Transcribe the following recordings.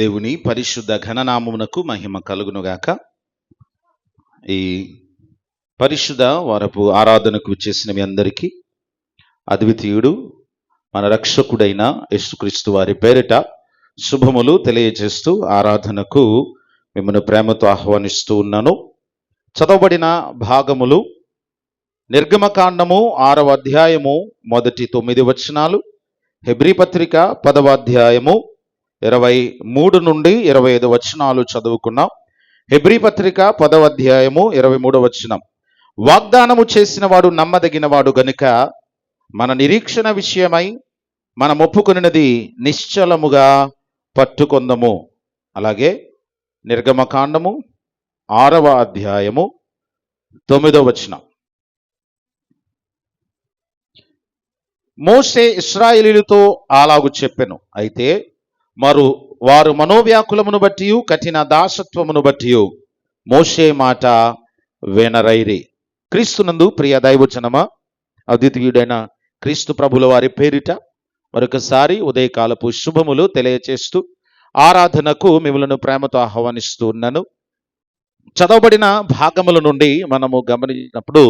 దేవుని పరిశుద్ధ ఘననామమునకు మహిమ కలుగునుగాక. ఈ పరిశుద్ధ వారపు ఆరాధనకు చేసిన మీ అందరికీ అద్వితీయుడు మన రక్షకుడైన యేసుక్రీస్తు వారి పేరిట శుభములు తెలియజేస్తూ ఆరాధనకు మిమ్మల్ని ప్రేమతో ఆహ్వానిస్తూ ఉన్నాను. చదవబడిన భాగములు నిర్గమకాండము 6వ అధ్యాయము మొదటి 9 వచనాలు, హెబ్రీ పత్రిక 10వ అధ్యాయము 23 నుండి 25 వచనాలు చదువుకున్నాం. హెబ్రీ పత్రిక 10వ అధ్యాయము 23వ వచనం. వాగ్దానము చేసిన వాడు నమ్మదగిన వాడు గనుక మన నిరీక్షణ విషయమై మనం ఒప్పుకొనినది నిశ్చలముగా పట్టుకొందము. అలాగే నిర్గమకాండము 6వ అధ్యాయము 9వ వచనం. మోషే ఇశ్రాయేలీయులతో అలాగు చెప్పెను, అయితే వారు మనోవ్యాకులమును బట్టి కఠిన దాసత్వమును బట్టి మోషే మాట వినరైరి. క్రీస్తునందు ప్రియ దైవజనమా, అద్వితీయుడైన క్రీస్తు ప్రభుల వారి పేరిట మరొకసారి ఉదయకాలపు శుభములు తెలియచేస్తూ ఆరాధనకు మిమ్మల్ని ప్రేమతో ఆహ్వానిస్తూ ఉన్నాను. చదవబడిన భాగముల నుండి మనము గమనించినప్పుడు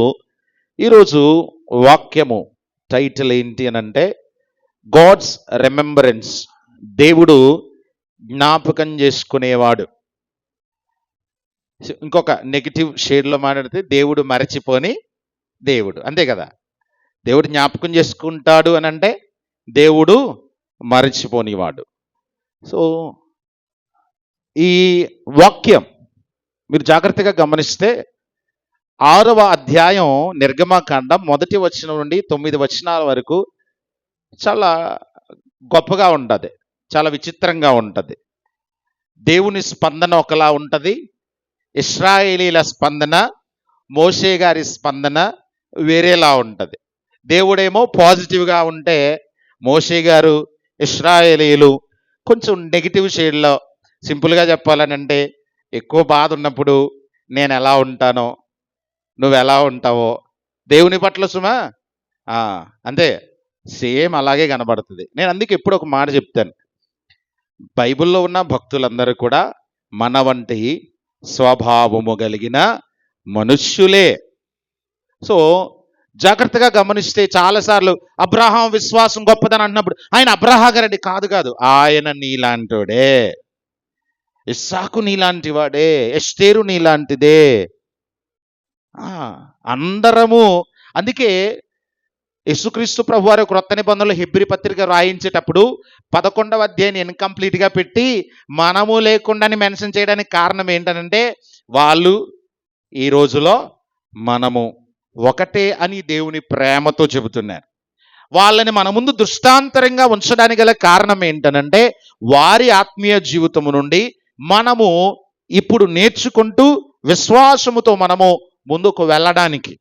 ఈరోజు వాక్యము టైటిల్ ఏంటి అని అంటే గాడ్స్ రిమెంబరెన్స్, దేవుడు జ్ఞాపకం చేసుకునేవాడు. ఇంకొక నెగిటివ్ షేడ్లో మాట్లాడితే దేవుడు మరచిపోని దేవుడు, అంతే కదా. దేవుడు జ్ఞాపకం చేసుకుంటాడు అని అంటే దేవుడు మరచిపోనివాడు. సో ఈ వాక్యం మీరు జాగ్రత్తగా గమనిస్తే 6వ అధ్యాయం నిర్గమకాండం 1వ వచనం నుండి 9 వచనాల వరకు చాలా గొప్పగా ఉంటుంది, చాలా విచిత్రంగా ఉంటుంది. దేవుని స్పందన ఒకలా ఉంటుంది, ఇశ్రాయేలీల స్పందన, మోషే గారి స్పందన వేరేలా ఉంటుంది. దేవుడేమో పాజిటివ్గా ఉంటే మోషే గారు, ఇశ్రాయేలీలు కొంచెం నెగిటివ్ షేడ్లో. సింపుల్గా చెప్పాలని అంటే ఎక్కువ బాధ ఉన్నప్పుడు నేను ఎలా ఉంటానో నువ్వు ఎలా ఉంటావో దేవుని పట్ల సుమా అంతే, సేమ్ అలాగే కనబడుతుంది. నేను అందుకే ఎప్పుడు ఒక మాట చెప్తాను, బైబిల్లో ఉన్న భక్తులందరూ కూడా మన వంటి స్వభావము కలిగిన మనుష్యులే. సో జాగ్రత్తగా గమనిస్తే చాలాసార్లు అబ్రహాం విశ్వాసం గొప్పదని అంటున్నప్పుడు ఆయన అబ్రహాగారెడ్డి కాదు, ఆయన నీలాంటోడే, ఇస్సాకు నీలాంటి వాడే, ఎస్తేరు నీలాంటిదే. అందరము అందుకే యేసుక్రీస్తు ప్రభు వారి క్రొత్త నిబంధనలు హెబ్రీ పత్రిక రాయించేటప్పుడు 11వ అధ్యాయాన్ని ఇన్కంప్లీట్గా పెట్టి మనము లేకుండాని మెన్షన్ చేయడానికి కారణం ఏంటనంటే వాళ్ళు ఈ రోజులో మనము ఒకటే అని దేవుని ప్రేమతో చెబుతున్నారు. వాళ్ళని మన ముందు దృష్టాంతరంగా ఉంచడానికి గల కారణం ఏంటనంటే వారి ఆత్మీయ జీవితము నుండి మనము ఇప్పుడు నేర్చుకుంటూ విశ్వాసముతో మనము ముందుకు వెళ్ళడానికి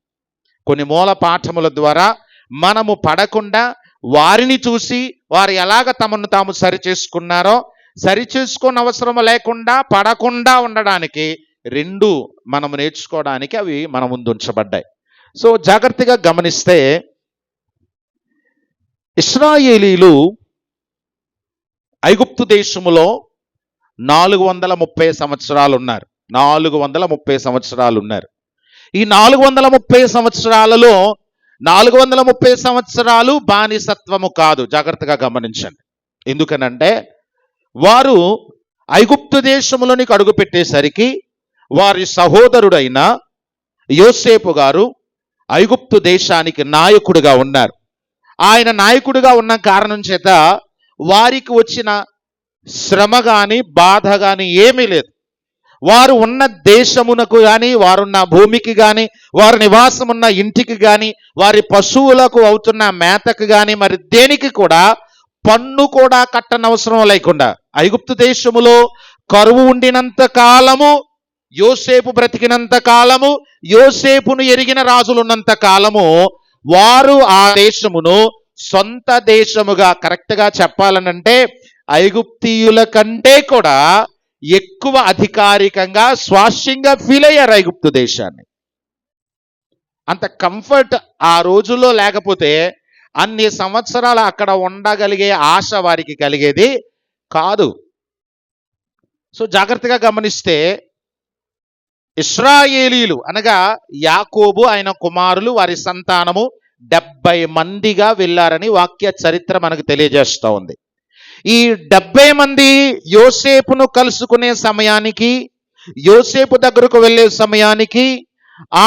కొన్ని మూల పాఠముల ద్వారా మనము పడకుండా వారిని చూసి వారు ఎలాగ తమను తాము సరిచేసుకున్నారో సరిచేసుకున్న అవసరం లేకుండా పడకుండా ఉండడానికి రెండు మనము నేర్చుకోవడానికి అవి మన ముందు ఉంచబడ్డాయి. సో జాగ్రత్తగా గమనిస్తే ఇశ్రాయేలీలు ఐగుప్తు దేశములో 430 సంవత్సరాలు ఉన్నారు. 430 సంవత్సరాలు ఉన్నారు. ఈ 430 సంవత్సరాలలో 430 సంవత్సరాలు బానిసత్వము కాదు. జాగ్రత్తగా గమనించండి. ఎందుకనంటే వారు ఐగుప్తు దేశంలోనికి అడుగు పెట్టేసరికి వారి సహోదరుడైన యోసేపు గారు ఐగుప్తు దేశానికి నాయకుడిగా ఉన్నారు. ఆయన నాయకుడిగా ఉన్న కారణం చేత వారికి వచ్చిన శ్రమ కానీ బాధ కానీ ఏమీ లేదు. వారు ఉన్న దేశమునకు కానీ, వారున్న భూమికి కానీ, వారి నివాసం ఉన్న ఇంటికి కానీ, వారి పశువులకు అవుతున్న మేతకు కానీ, మరి దేనికి కూడా పన్ను కూడా కట్టనవసరం లేకుండా ఐగుప్తు దేశములో కరువు ఉండినంత కాలము, యోసేపు బ్రతికినంత కాలము, యోసేపును ఎరిగిన రాజులున్నంత కాలము వారు ఆ దేశమును సొంత దేశముగా, కరెక్ట్గా చెప్పాలనంటే ఐగుప్తీయుల కంటే కూడా ఎక్కువ అధికారికంగా స్వాస్యంగా ఫీల్ అయ్యారు ఐగుప్తు దేశాన్ని. అంత కంఫర్ట్ ఆ రోజుల్లో లేకపోతే అన్ని సంవత్సరాలు అక్కడ ఉండగలిగే ఆశ వారికి కలిగేది కాదు. సో జాగ్రత్తగా గమనిస్తే ఇశ్రాయేలీలు అనగా యాకోబు ఆయన కుమారులు వారి సంతానము 70 మందిగా వెళ్ళారని వాక్య చరిత్ర మనకు తెలియజేస్తూ ఉంది. ఈ 70 మంది యోసేపును కలుసుకునే సమయానికి, యోసేపు దగ్గరకు వెళ్ళే సమయానికి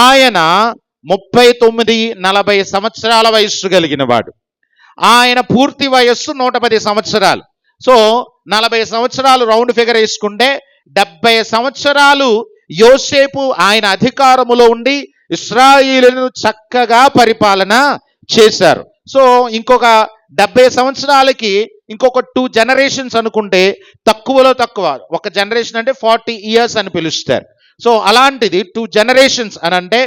ఆయన 39-40 సంవత్సరాల వయస్సు కలిగిన వాడు. ఆయన పూర్తి వయస్సు 110 సంవత్సరాలు. సో 40 సంవత్సరాలు రౌండ్ ఫిగర్ వేసుకుంటే 70 సంవత్సరాలు యోసేపు ఆయన అధికారములో ఉండి ఇశ్రాయేలును చక్కగా పరిపాలన చేశారు. సో ఇంకొక 70 సంవత్సరాలకి ఇంకొక 2 జనరేషన్స్ అనుకుంటే తక్కువలో తక్కువ, ఒక జనరేషన్ అంటే 40 years అని పిలుస్తారు. సో అలాంటిది 2 generations అని అంటే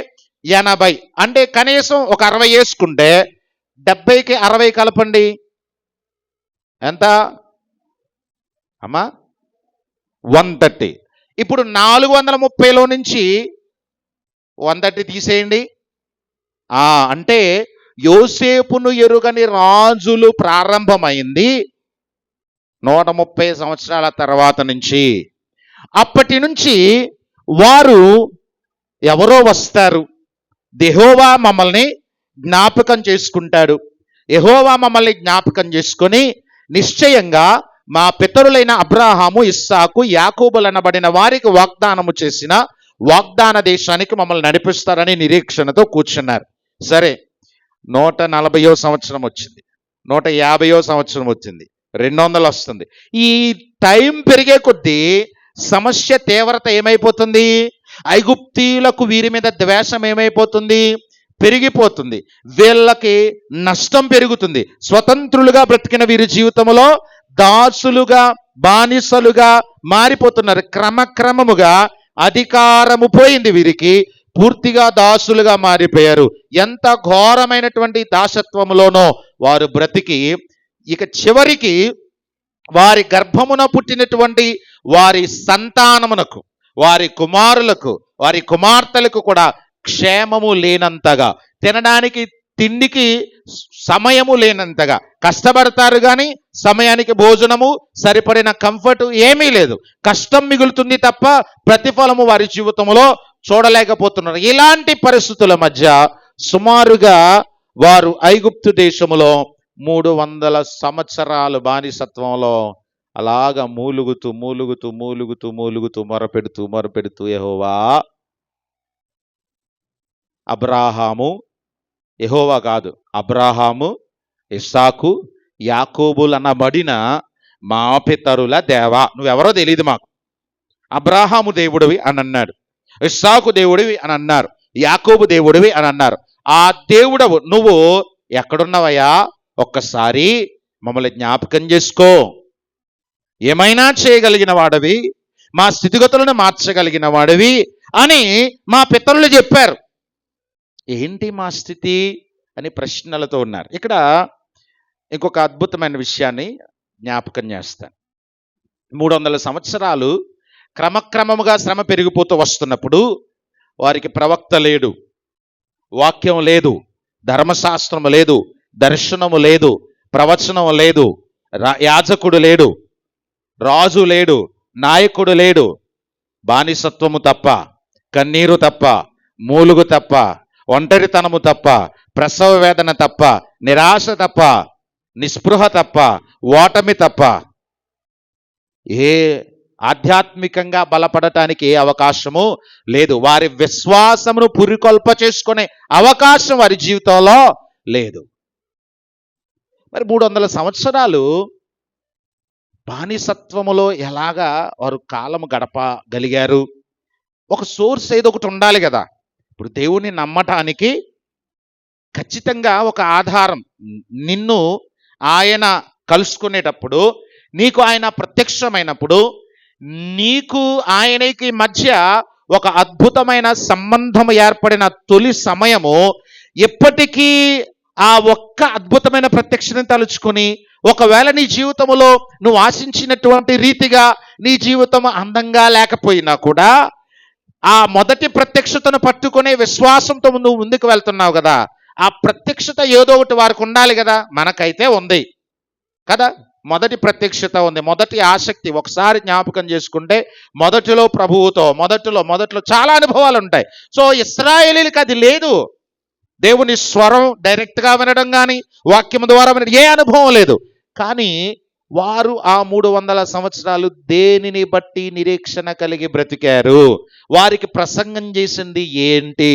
80, అంటే కనీసం ఒక 60 వేసుకుంటే 70కి 60 కలపండి ఎంత అమ్మా? 130. ఇప్పుడు 430లో నుంచి 130 తీసేయండి. అంటే యోసేపును ఎరుగని రాజులు ప్రారంభమైంది 130 సంవత్సరాల తర్వాత నుంచి. అప్పటి నుంచి వారు ఎవరో వస్తారు, యెహోవా మమ్మల్ని జ్ఞాపకం చేసుకుంటాడు, యెహోవా మమ్మల్ని జ్ఞాపకం చేసుకొని నిశ్చయంగా మా పితరులైన అబ్రాహాము, ఇస్సాకు, యాకోబులు అనబడిన వారికి వాగ్దానము చేసిన వాగ్దాన దేశానికి మమ్మల్ని నడిపిస్తారని నిరీక్షణతో కూర్చున్నారు. సరే, 140వ సంవత్సరం వచ్చింది, 150వ సంవత్సరం వచ్చింది, 200 వస్తుంది. ఈ టైం పెరిగే కొద్దీ సమస్య తీవ్రత ఏమైపోతుంది? ఐగుప్తీయులకు వీరి మీద ద్వేషం ఏమైపోతుంది? పెరిగిపోతుంది. వీళ్ళకి నష్టం పెరుగుతుంది. స్వతంత్రులుగా బ్రతికిన వీరి జీవితంలో దాసులుగా, బానిసలుగా మారిపోతున్నారు. క్రమక్రమముగా అధికారము పోయింది వీరికి, పూర్తిగా దాసులుగా మారిపోయారు. ఎంత ఘోరమైనటువంటి దాసత్వములోనో వారు బ్రతికి ఇక చివరికి వారి గర్భమున పుట్టినటువంటి వారి సంతానమునకు, వారి కుమారులకు, వారి కుమార్తెలకు కూడా క్షేమము లేనంతగా, తినడానికి తిండికి సమయము లేనంతగా కష్టపడతారు, కానీ సమయానికి భోజనము, సరిపడిన కంఫర్ట్ ఏమీ లేదు. కష్టం మిగులుతుంది తప్ప ప్రతిఫలము వారి జీవితంలో చూడలేకపోతున్నారు. ఇలాంటి పరిస్థితుల మధ్య సుమారుగా వారు ఐగుప్తు దేశములో 300 సంవత్సరాలు బానిసత్వంలో అలాగా మూలుగుతూ మూలుగుతూ మూలుగుతూ మూలుగుతూ మొరపెడుతూ యెహోవా, అబ్రాహాము, యెహోవా కాదు, అబ్రాహాము, ఇస్సాకు, యాకోబులు అనబడిన మా పితరుల దేవా, నువ్వెవరో తెలియదు మాకు. అబ్రాహాము దేవుడివి అని అన్నాడు, ఇస్సాకు దేవుడివి అని అన్నారు, యాకోబు దేవుడివి అని అన్నారు. ఆ దేవుడవు నువ్వు ఎక్కడున్నావయ్యా? ఒక్కసారి మమ్మల్ని జ్ఞాపకం చేసుకో. ఏమైనా చేయగలిగిన వాడివి, మా స్థితిగతులను మార్చగలిగిన వాడివి అని మా పితరులు చెప్పారు. ఏంటి మా స్థితి అని ప్రశ్నలతో ఉన్నారు. ఇక్కడ ఇంకొక అద్భుతమైన విషయాన్ని జ్ఞాపకం చేస్తాను. 300 సంవత్సరాలు క్రమక్రమముగా శ్రమ పెరిగిపోతూ వస్తున్నప్పుడు వారికి ప్రవక్త లేడు, వాక్యం లేదు, ధర్మశాస్త్రము లేదు, దర్శనము లేదు, ప్రవచనం లేదు, యాజకుడు లేడు, రాజు లేడు, నాయకుడు లేడు. బానిసత్వము తప్ప, కన్నీరు తప్ప, మూలుగు తప్ప, ఒంటరితనము తప్ప, ప్రసవ వేదన తప్ప, నిరాశ తప్ప, నిస్పృహ తప్ప, ఓటమి తప్ప ఏ ఆధ్యాత్మికంగా బలపడటానికి ఏ అవకాశము లేదు. వారి విశ్వాసమును పురికొల్ప చేసుకునే అవకాశం వారి జీవితంలో లేదు. మరి 300 సంవత్సరాలు బానిసత్వములో ఎలాగా వారు కాలము గడపగలిగారు? ఒక సోర్స్ ఏదో ఒకటి ఉండాలి కదా. ఇప్పుడు దేవుణ్ణి నమ్మటానికి ఖచ్చితంగా ఒక ఆధారం, నిన్ను ఆయన కలుసుకునేటప్పుడు, నీకు ఆయన ప్రత్యక్షమైనప్పుడు, నీకు ఆయనకి మధ్య ఒక అద్భుతమైన సంబంధం ఏర్పడిన తొలి సమయము ఎప్పటికీ ఆ ఒక్క అద్భుతమైన ప్రత్యక్షతను తలుచుకొని, ఒకవేళ నీ జీవితంలో నువ్వు ఆశించినటువంటి రీతిగా నీ జీవితం అందంగా లేకపోయినా కూడా ఆ మొదటి ప్రత్యక్షతను పట్టుకునే విశ్వాసంతో నువ్వు ముందుకు వెళ్తున్నావు కదా, ఆ ప్రత్యక్షత ఏదో ఒకటి వారికి ఉండాలి కదా. మనకైతే ఉంది కదా. మొదటి ప్రత్యక్షత ఉంది, మొదటి ఆసక్తి. ఒకసారి జ్ఞాపకం చేసుకుంటే మొదట్లో చాలా అనుభవాలు ఉంటాయి. సో ఇశ్రాయేలీలకు అది లేదు. దేవుని స్వరం డైరెక్ట్గా వినడం కానీ వాక్యం ద్వారా వినడం ఏ అనుభవం లేదు. కానీ వారు ఆ 300 సంవత్సరాలు దేనిని బట్టి నిరీక్షణ కలిగి బ్రతికారు? వారికి ప్రసంగం చేసింది ఏంటి?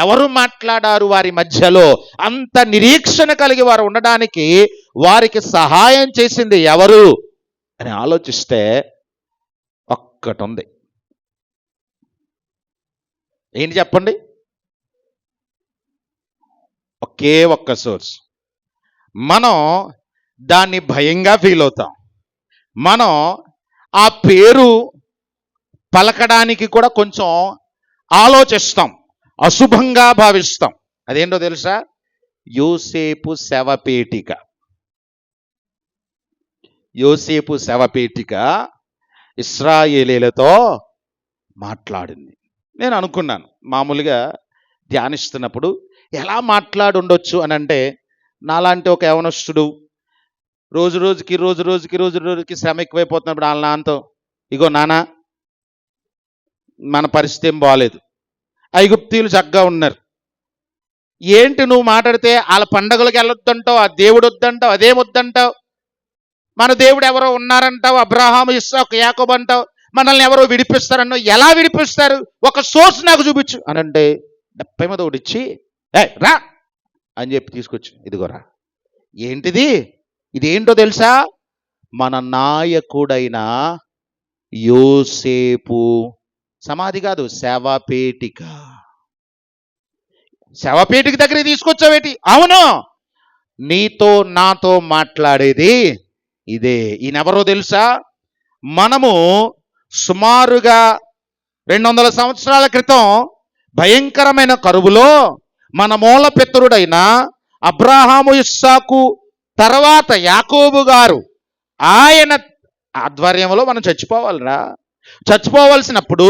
ఎవరు మాట్లాడారు వారి మధ్యలో? అంత నిరీక్షణ కలిగి వారు ఉండడానికి వారికి సహాయం చేసింది ఎవరు అని ఆలోచిస్తే ఒక్కటి ఉంది. ఏంటి చెప్పండి? ఒకే ఒక్క సోర్స్. మనం దాన్ని భయంగా ఫీల్ అవుతాం. మనం ఆ పేరు పలకడానికి కూడా కొంచెం ఆలోచిస్తాం, అశుభంగా భావిస్తాం. అదేంటో తెలుసా? యోసేపు శవపేటిక. యోసేపు శవపేటిక ఇశ్రాయేలీలతో మాట్లాడింది. నేను అనుకున్నాను, మామూలుగా ధ్యానిస్తున్నప్పుడు ఎలా మాట్లాడి ఉండొచ్చు అని అంటే, నాలాంటి ఒక యవనస్తుడు రోజు రోజుకి శ్రమ ఎక్కువైపోతున్నప్పుడు వాళ్ళ నాన్నతో, ఇగో నాన్న మన పరిస్థితి ఏం బాగలేదు, ఐగుప్తీయులు చక్కగా ఉన్నారు, ఏంటి నువ్వు మాట్లాడితే వాళ్ళ పండగలకు వెళ్ళొద్దంటావు, ఆ దేవుడు వద్దంటావు, అదేం వద్దంటావు, మన దేవుడు ఎవరో ఉన్నారంటావు, అబ్రహాము ఇస్సాకు యాకోబు అంటావు, మనల్ని ఎవరో విడిపిస్తారన్నావు, ఎలా విడిపిస్తారు? ఒక సోర్స్ నాకు చూపించు అని అంటే 70 మీద ఒకటి ఇచ్చి రా అని చెప్పి తీసుకొచ్చి, ఇదిగోరా. ఏంటిది? ఇదేంటో తెలుసా? మన నాయకుడైన యోసేపు సమాధి కాదు, శవపేటిక. శవపేటిక దగ్గరికి తీసుకొచ్చావేటి? అవును, నీతో నాతో మాట్లాడేది ఇదే. ఈయనెవరో తెలుసా? మనము సుమారుగా 200 సంవత్సరాల క్రితం భయంకరమైన కరువులో మన మూల పితరుడైన అబ్రహాము ఇస్సాకు తర్వాత యాకోబు గారు ఆయన ఆధ్వర్యంలో మనం చచ్చిపోవాల్సినప్పుడు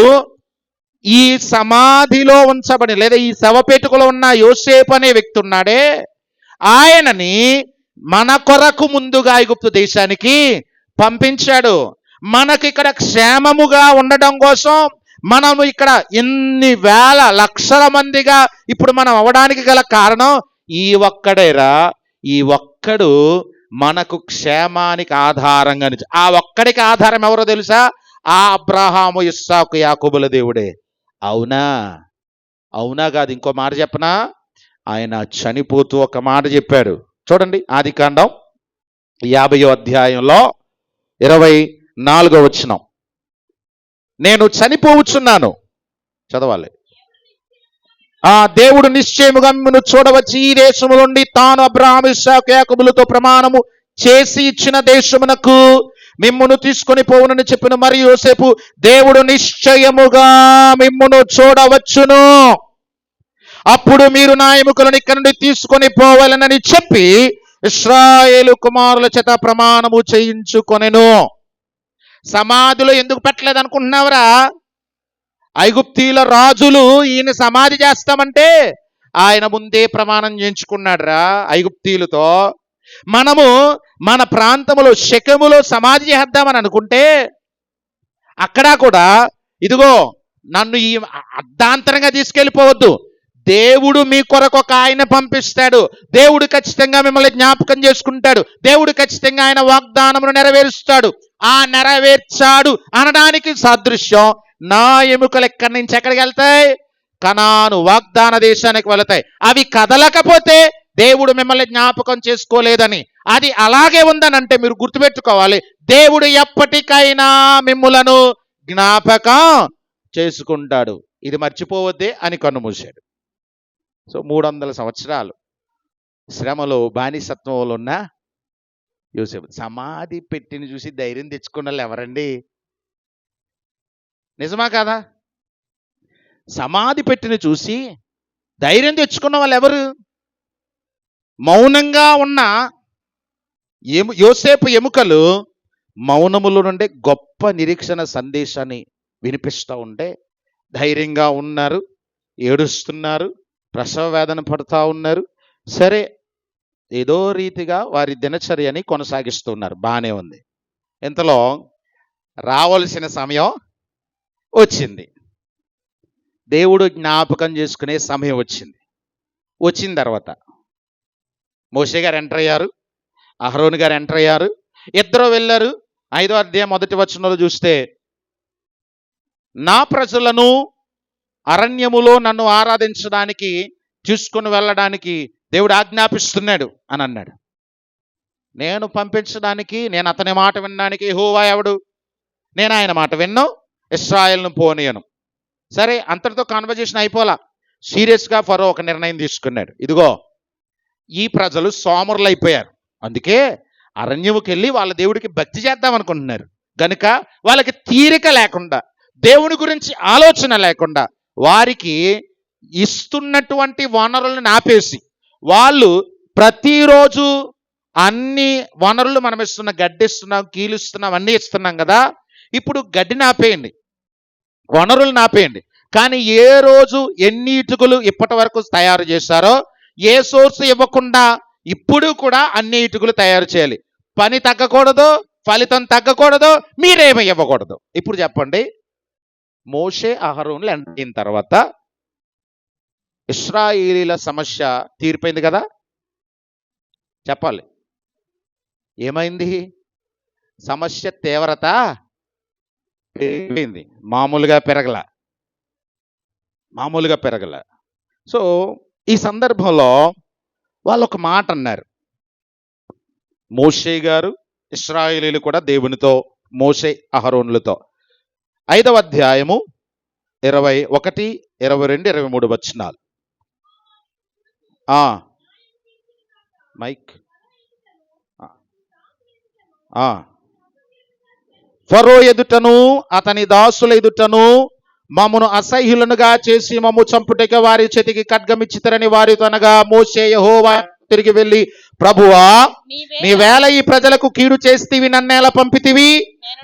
ఈ సమాధిలో ఉంచబడి లేదా ఈ శవపేటికలో ఉన్న యోసేపు అనే వ్యక్తి ఉన్నాడే, ఆయనని మన కొరకు ముందుగా ఐగుప్తు దేశానికి పంపించాడు. మనకి ఇక్కడ క్షేమముగా ఉండడం కోసం మనము ఇక్కడ ఇన్ని వేల లక్షల మందిగా ఇప్పుడు మనం అవ్వడానికి గల కారణం ఈ ఒక్కడేరా. ఈ ఒక్కడు మనకు క్షేమానికి ఆధారంగా ఆ ఒక్కడికి ఆధారం ఎవరో తెలుసా? ఆ అబ్రహాము ఇస్సాకు యాకోబుల దేవుడే. అవునా కాదు, ఇంకో మాట చెప్పనా? ఆయన చనిపోతూ ఒక మాట చెప్పాడు. చూడండి, ఆదికాండం 50వ అధ్యాయంలో 24వ వచనం. నేను చనిపోవచ్చున్నాను, చదవాలి. ఆ దేవుడు నిశ్చయముగా మిమ్మల్ని చూడవచ్చి ఈ దేశము నుండి తాను అబ్రహాము ఇస్సాకు యాకోబులతో ప్రమాణము చేసి ఇచ్చిన దేశమునకు మిమ్మును తీసుకొని పోవునని చెప్పిన మరి యోసేపు, దేవుడు నిశ్చయముగా మిమ్మును చూడవచ్చును, అప్పుడు మీరు నా ఎముకలను ఇక్కడ నుండి తీసుకొని పోవాలనని చెప్పి ఇశ్రాయేలు కుమారుల చేత ప్రమాణము చేయించుకొనెను. సమాధిలో ఎందుకు పెట్టలేదు అనుకుంటున్నావురా? ఐగుప్తీయుల రాజులు ఈయన సమాధి చేస్తామంటే ఆయన ముందే ప్రమాణం చేయించుకున్నాడు రా ఐగుప్తీయులతో. మనము మన ప్రాంతంలో షెకెములో సమాధి చేద్దామని అనుకుంటే అక్కడ కూడా ఇదిగో నన్ను ఈ అర్ధాంతరంగా తీసుకెళ్ళిపోవద్దు, దేవుడు మీ కొరకు ఒక ఆయన పంపిస్తాడు, దేవుడు ఖచ్చితంగా మిమ్మల్ని జ్ఞాపకం చేసుకుంటాడు, దేవుడు ఖచ్చితంగా ఆయన వాగ్దానమును నెరవేరుస్తాడు. ఆ నెరవేర్చాడు అనడానికి సాదృశ్యం నా ఎముకలు ఎక్కడి నుంచి ఎక్కడికి వెళ్తాయి? కనాను వాగ్దాన దేశానికి వెళతాయి. అవి కదలకపోతే దేవుడు మిమ్మల్ని జ్ఞాపకం చేసుకోలేదని. అది అలాగే ఉందని అంటే మీరు గుర్తుపెట్టుకోవాలి, దేవుడు ఎప్పటికైనా మిమ్ములను జ్ఞాపకం చేసుకుంటాడు. ఇది మర్చిపోవద్దే అని కన్నుమూశాడు. సో 300 సంవత్సరాలు శ్రమలో బానిసత్వంలో ఉన్న యోసేపు సమాధి పెట్టిని చూసి ధైర్యం తెచ్చుకున్న వాళ్ళు ఎవరండి? నిజమా కాదా? సమాధి పెట్టిని చూసి ధైర్యం తెచ్చుకున్న వాళ్ళు ఎవరు? మౌనంగా ఉన్న యోసేపు ఎముకలు మౌనములో నుండి గొప్ప నిరీక్షణ సందేశాన్ని వినిపిస్తూ ఉంటే ధైర్యంగా ఉన్నారు, ఏడుస్తున్నారు, ప్రసవ వేదన పడుతూ ఉన్నారు. సరే, ఏదో రీతిగా వారి దినచర్యని కొనసాగిస్తున్నారు, బాగానే ఉంది. ఇంతలో రావాల్సిన సమయం వచ్చింది. దేవుడు జ్ఞాపకం చేసుకునే సమయం వచ్చింది. వచ్చిన తర్వాత మోషే గారు ఎంటర్ అయ్యారు, అహరోను గారు ఎంటర్ అయ్యారు, ఇద్దరు వెళ్ళారు. 5వ అధ్యాయం 1వ వచనంలో చూస్తే, నా ప్రజలను అరణ్యములో నన్ను ఆరాధించడానికి తీసుకుని వెళ్ళడానికి దేవుడు ఆజ్ఞాపిస్తున్నాడు అని అన్నాడు. నేను పంపించడానికి, నేను అతని మాట వినడానికి యెహోవా ఎవడు? నేను ఆయన మాట విన్ను, ఇశ్రాయేలును పోనీయను. సరే, అంతటితో కాన్వర్జేషన్ అయిపోలా. సీరియస్గా ఫరో ఒక నిర్ణయం తీసుకున్నాడు. ఇదిగో, ఈ ప్రజలు సోమరులు అయిపోయారు, అందుకే అరణ్యముకి వెళ్ళి వాళ్ళ దేవుడికి భక్తి చేద్దాం అనుకుంటున్నారు. కనుక వాళ్ళకి తీరిక లేకుండా, దేవుని గురించి ఆలోచన లేకుండా, వారికి ఇస్తున్నటువంటి వనరులను ఆపేసి, వాళ్ళు ప్రతిరోజు అన్ని వనరులు మనం ఇస్తున్నాం, గడ్డి ఇస్తున్నాం, కీలు ఇస్తున్నాం, అన్నీ ఇస్తున్నాం కదా, ఇప్పుడు గడ్డిని ఆపేయండి, వనరులను ఆపేయండి. కానీ ఏ రోజు ఎన్ని ఇటుకలు ఇప్పటి వరకు తయారు చేశారో, ఏ సోర్స్ ఇవ్వకుండా ఇప్పుడు కూడా అన్ని ఇటుకలు తయారు చేయాలి. పని తగ్గకూడదు, ఫలితం తగ్గకూడదు, మీరేమీ ఇవ్వకూడదు. ఇప్పుడు చెప్పండి, మోషే అహరోనులు ఎంటర్ అయిన తర్వాత ఇశ్రాయేలీల సమస్య తీరిపోయింది కదా? చెప్పాలి, ఏమైంది? సమస్య తీవ్రత పెరిగింది, మామూలుగా పెరగల. సో ఈ సందర్భంలో వాళ్ళు ఒక మాట అన్నారు. మోషే గారు, ఇశ్రాయేలీలు కూడా దేవునితో, మోషే అహరోనులతో. 5వ అధ్యాయము 21, 22, 23 వచనాలు. మైక్. ఫరో ఎదుటను అతని దాసుల ఎదుటను మమ్మను అసహ్యులనుగా చేసి మమ్ము చంపుటకి వారి చేతికి ఖడ్గమిచ్చితరని వారితో అనగా, మోషే యెహోవా తిరిగి వెళ్ళి, ప్రభువా, నీవేళ ఈ ప్రజలకు కీడు చేస్తీవి, నన్నేలా పంపితివి?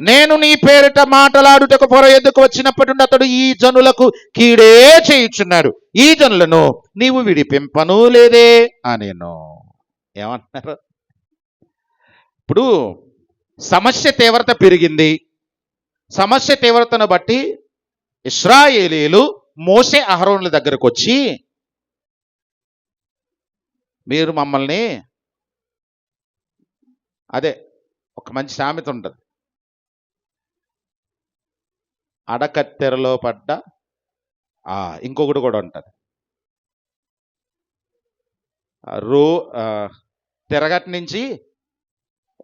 నేను నీ పేరిట మాటలాడుటకు ఫరో ఎద్దుకు వచ్చినప్పటి నుండి అతడు ఈ జనులకు కీడే చేయుచున్నాడు, ఈ జనులను నీవు విడిపింపను లేదే అనేను. ఏమంటున్నారు? ఇప్పుడు సమస్య తీవ్రత పెరిగింది. సమస్య తీవ్రతను బట్టి ఇశ్రాయేలీలు మోషే అహరోనుల దగ్గరకు వచ్చి, మీరు మమ్మల్ని, అదే ఒక మంచి సామెత ఉంటుంది, అడకత్తెరలో పడ్డ, ఇంకొకటి కూడా ఉంటుంది, తిరగటి నుంచి